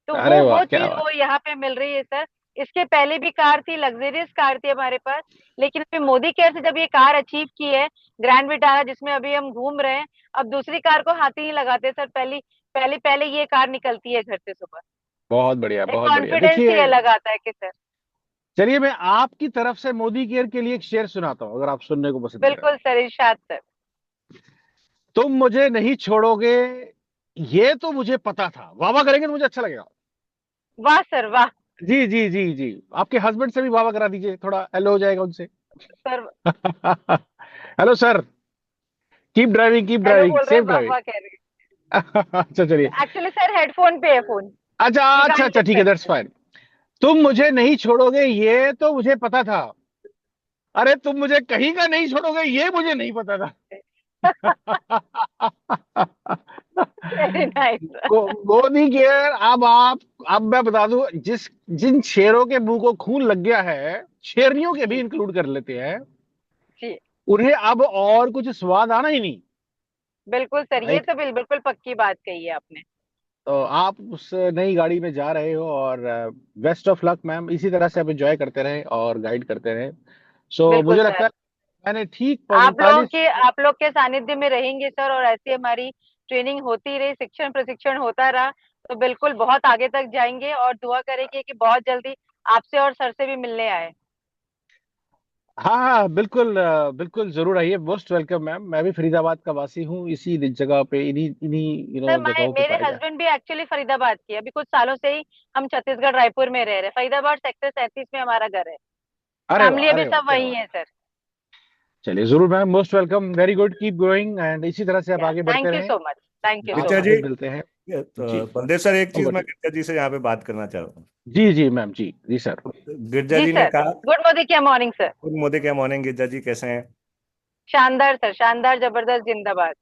तो अरे वाह, वो क्या चीज बात। वो यहाँ पे मिल रही है सर। इसके पहले भी कार थी, लग्जरियस कार थी हमारे पास, लेकिन अभी मोदी केयर से जब ये कार अचीव की है, ग्रैंड विटारा जिसमें अभी हम घूम रहे हैं, अब दूसरी कार को हाथ ही नहीं लगाते सर। पहली पहले पहले ये कार निकलती है घर से सुबह। बहुत बढ़िया, एक बहुत बढ़िया। कॉन्फिडेंस ही देखिए, अलग आता है कि सर। चलिए मैं आपकी तरफ से मोदी केयर के लिए एक शेर सुनाता हूँ, अगर आप सुनने को पसंद करें। बिल्कुल सर, इरशाद सर। तुम मुझे नहीं छोड़ोगे, ये तो मुझे पता था। वाह वाह करेंगे तो मुझे अच्छा लगेगा। वाह सर वाह। जी जी जी जी। आपके हस्बैंड से भी वाह वाह करा दीजिए, थोड़ा हेलो हो जाएगा उनसे। Sir hello sir, keep hello driving, बोल रहे हैं, सेफ वाह ड्राइविंग। वाह कह रहे अच्छा चलिए। हैं। एक्चुअली सर हेडफोन पे है फोन, अच्छा वी अच्छा कांट अच्छा, ठीक है, लिसन। That's fine. तुम मुझे नहीं छोड़ोगे ये तो मुझे पता था। अरे तुम मुझे कहीं का नहीं छोड़ोगे ये मुझे नहीं पता था। Very nice. Modicare. अब मैं बता दूं, जिन शेरों के मुंह को खून लग गया है, शेरनियों के भी जी इंक्लूड कर लेते हैं, जी, उन्हें अब और कुछ स्वाद आना ही नहीं। बिल्कुल सर, ये राइट। तो बिल्कुल पक्की बात कही है आपने। तो आप उस नई गाड़ी में जा रहे हो, और बेस्ट ऑफ लक मैम। इसी तरह से आप एंजॉय करते रहें और गाइड करते रहें। सो बिल्कुल मुझे सर, लगता है मैंने ठीक 45। आप लोग के सानिध्य में रहेंगे सर, और ऐसी हमारी ट्रेनिंग होती रही, शिक्षण प्रशिक्षण होता रहा, तो बिल्कुल बहुत आगे तक जाएंगे। और दुआ करेंगे कि बहुत जल्दी आपसे और सर से भी मिलने आए। हाँ हाँ, बिल्कुल बिल्कुल जरूर आइए, मोस्ट वेलकम मैम। मैं भी फरीदाबाद का वासी हूँ, इसी जगह पे, इन्हीं इन्हीं सर जगहों पे मेरे पाया जाए। हस्बैंड भी एक्चुअली फरीदाबाद के, अभी कुछ सालों से ही हम छत्तीसगढ़ रायपुर में रह रहे हैं। फरीदाबाद सेक्टर 37 में हमारा घर है। फैमिली अभी अरे वाह, सब क्या वही बात। है सर। चलिए जरूर ma'am, most welcome, very good, keep going, and इसी तरह से आप या आगे बढ़ते थैंक यू रहें। So much, thank you so Girija much. जी, फिर मिलते हैं। जी। बलदेव सर, एक चीज ओवर मैं टू। गिरिजा जी से यहाँ पे बात करना चाह रहा हूँ। जी जी मैम, जी जी सर। गिरिजा जी जी ने सर, कहा, गुड मॉर्निंग, क्या मॉर्निंग सर। गुड मोदी क्या मॉर्निंग। गिरिजा जी कैसे हैं? शानदार सर, शानदार, जबरदस्त, जिंदाबाद।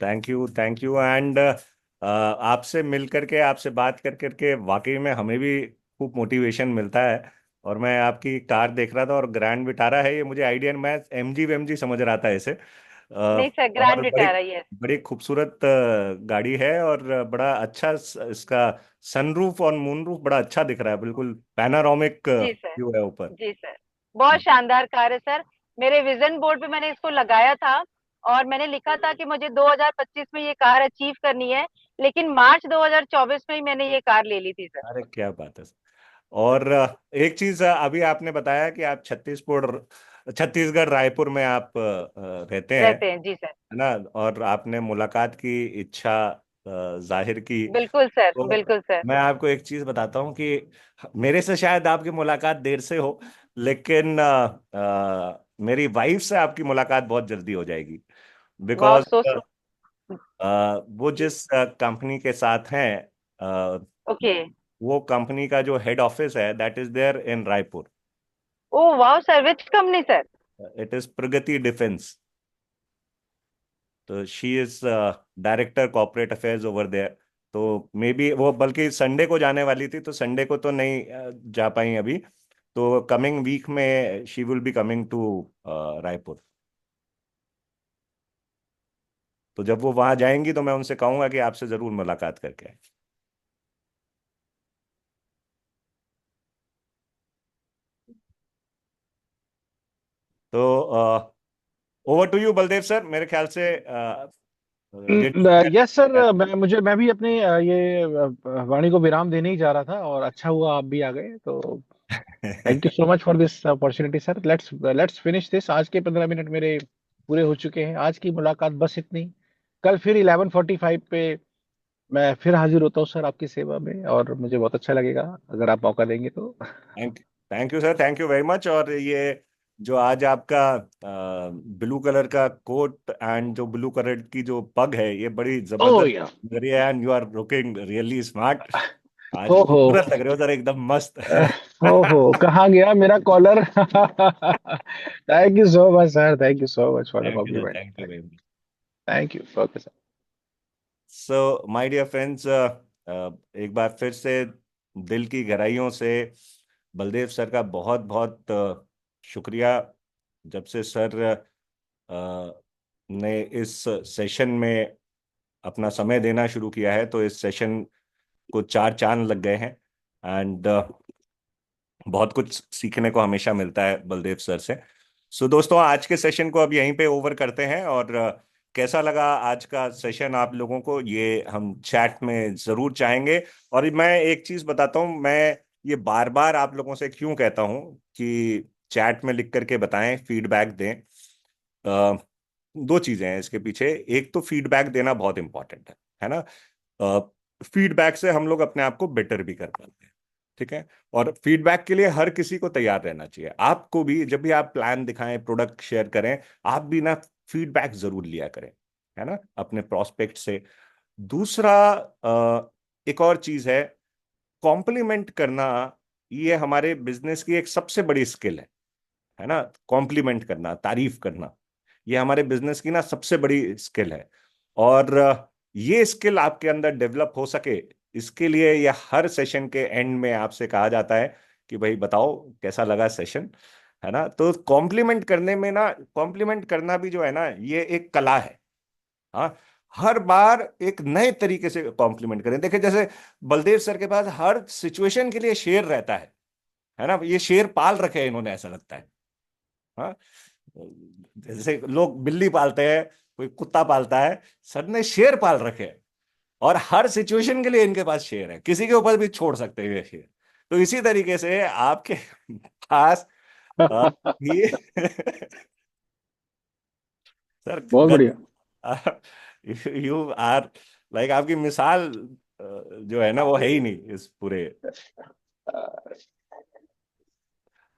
Thank you, thank you. And आपसे मिल करके, आपसे बात कर करके वाकई में हमें भी खूब मोटिवेशन मिलता है। और मैं आपकी कार देख रहा था, और ग्रैंड विटारा है ये, मुझे आइडिया, मैं एमजी वेमजी समझ रहा था इसे। नहीं सर, और ग्रैंड बड़ी विटारा, यस। बड़ी खूबसूरत गाड़ी है, और बड़ा अच्छा इसका सनरूफ और मूनरूफ बड़ा अच्छा दिख रहा है, बिल्कुल पैनारोमिक जी सर, व्यू है ऊपर। जी सर, बहुत शानदार कार है सर। मेरे विजन बोर्ड पे मैंने इसको लगाया था, और मैंने लिखा था कि मुझे 2025 में ये कार अचीव करनी है, लेकिन मार्च 2024 में ही मैंने ये कार ले ली थी सर। अरे क्या बात है। और एक चीज, अभी आपने बताया कि आप छत्तीसगढ़ रायपुर में आप रहते हैं, रहते हैं, जी सर। है ना? और आपने मुलाकात की इच्छा जाहिर की। बिल्कुल सर, तो बिल्कुल सर। मैं आपको एक चीज बताता हूँ कि मेरे से शायद आपकी मुलाकात देर से हो, लेकिन मेरी वाइफ से आपकी मुलाकात बहुत जल्दी हो जाएगी। वाह, बिकॉज सो वो जिस कंपनी के साथ हैं, अ, ओके। वो कंपनी का जो हेड ऑफिस है, that is there in Raipur. ओ वाह sir, which company sir? It is Pragati defence. तो she is director corporate affairs over there. तो मे बी वो बल्कि संडे को जाने वाली थी, तो संडे को तो नहीं जा पाई अभी। तो कमिंग वीक में she will be coming to Raipur. तो जब वो वहां जाएंगी तो मैं उनसे कहूंगा कि आपसे जरूर मुलाकात करके आए। तो over to you Baldev sir, मेरे ख्याल से यस सर, मैं भी अपने ये वाणी को विराम देने ही जा रहा था, और अच्छा हुआ आप भी आ गए। तो thank you so much for this opportunity sir. Let's let's finish this. आज के 15 मिनट मेरे पूरे हो चुके हैं। आज की मुलाकात बस इतनी। कल फिर 11:45 पे मैं फिर हाजिर होता हूँ सर आपकी सेवा में, और मुझे बहुत अच्छा लगेगा अगर आप मौका देंगे तो। Thank thank you sir, thank you very much. और ये जो आज आपका ब्लू कलर का कोट एंड जो ब्लू कलर की जो पग है, ये बड़ी ओह जबरदस्त या। लग रही है, and you are looking really smart. आज हो हो। खूबसूरत लग रहे हो सर, एकदम मस्त। हो हो, कहाँ गया मेरा collar? Thank you so much sir, thank you so much for the thank you sir, compliment. Thank you very much. Thank you, okay sir. So my dear friends, एक बार फिर से दिल की गहराइयों से बलदेव सर का बहुत बहुत शुक्रिया। जब से सर ने इस सेशन में अपना समय देना शुरू किया है, तो इस सेशन को चार चांद लग गए हैं। एंड बहुत कुछ सीखने को हमेशा मिलता है बलदेव सर से। सो दोस्तों, आज के सेशन को अब यहीं पे ओवर करते हैं। और कैसा लगा आज का सेशन आप लोगों को, ये हम चैट में जरूर चाहेंगे। और मैं एक चीज बताता हूँ, मैं ये बार बार आप लोगों से क्यों कहता हूँ कि चैट में लिख करके बताएं, फीडबैक दें। अ, दो चीजें हैं इसके पीछे। एक तो फीडबैक देना बहुत इंपॉर्टेंट है ना। फीडबैक से हम लोग अपने आप को बेटर भी कर पाते हैं, ठीक है। और फीडबैक के लिए हर किसी को तैयार रहना चाहिए। आपको भी जब भी आप प्लान दिखाएं, प्रोडक्ट शेयर करें, आप भी ना फीडबैक जरूर लिया करें, है ना, अपने प्रोस्पेक्ट से। दूसरा, एक और चीज है, कॉम्प्लीमेंट करना। ये हमारे बिजनेस की एक सबसे बड़ी स्किल है ना। कॉम्प्लीमेंट करना, तारीफ करना, ये हमारे बिजनेस की ना सबसे बड़ी स्किल है। और ये स्किल आपके अंदर डेवलप हो सके, इसके लिए ये हर सेशन के एंड में आपसे कहा जाता है कि भाई बताओ कैसा लगा सेशन, है ना। तो कॉम्प्लीमेंट करने में ना, कॉम्प्लीमेंट करना भी जो है ना, ये एक कला है। हाँ, हर बार एक नए तरीके से कॉम्प्लीमेंट करें। देखिए, जैसे बलदेव सर के पास हर सिचुएशन के लिए शेर रहता है ना। ये शेर पाल रखे हैं इन्होंने, ऐसा लगता है। हाँ, जैसे लोग बिल्ली पालते हैं, कोई कुत्ता पालता है, सर ने शेर पाल रखे हैं। और हर सिचुएशन के लिए इनके पास शेर है, किसी के ऊपर भी छोड़ सकते हैं ये शेर। तो इसी तरीके से आपके पास ये सर बहुत बढ़िया। यू आर लाइक, आपकी मिसाल जो है ना, वो है ही नहीं इस पूरे।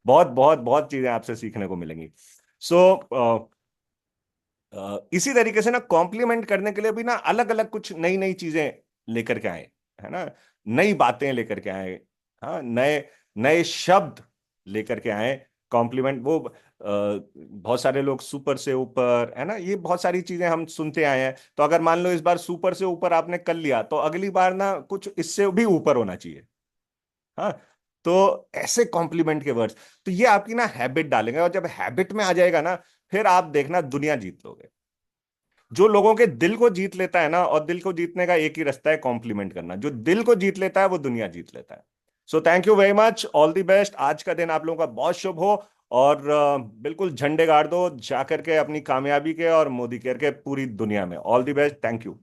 बहुत बहुत बहुत चीजें आपसे सीखने को मिलेंगी। सो इसी तरीके से ना, कॉम्प्लीमेंट करने के लिए भी ना अलग अलग कुछ नई नई चीजें लेकर के आए, है ना। नई बातें लेकर के आए, हाँ, नए नए शब्द लेकर के आए। कॉम्प्लीमेंट वो बहुत सारे लोग सुपर से ऊपर, है ना, ये बहुत सारी चीजें हम सुनते आए हैं। तो अगर मान लो इस बार सुपर से ऊपर आपने कर लिया, तो अगली बार ना कुछ इससे भी ऊपर होना चाहिए। हाँ, तो ऐसे कॉम्प्लीमेंट के वर्ड्स, तो ये आपकी ना हैबिट डालेंगे। और जब हैबिट में आ जाएगा ना, फिर आप देखना दुनिया जीत लोगे। जो लोगों के दिल को जीत लेता है ना, और दिल को जीतने का एक ही रास्ता है, कॉम्प्लीमेंट करना। जो दिल को जीत लेता है वो दुनिया जीत लेता है। So thank you very much, all the best. आज का दिन आप लोगों का बहुत शुभ हो। और बिल्कुल झंडे गाड़ दो जाकर के अपनी कामयाबी के और मोदी केयर के पूरी दुनिया में। All the best, thank you.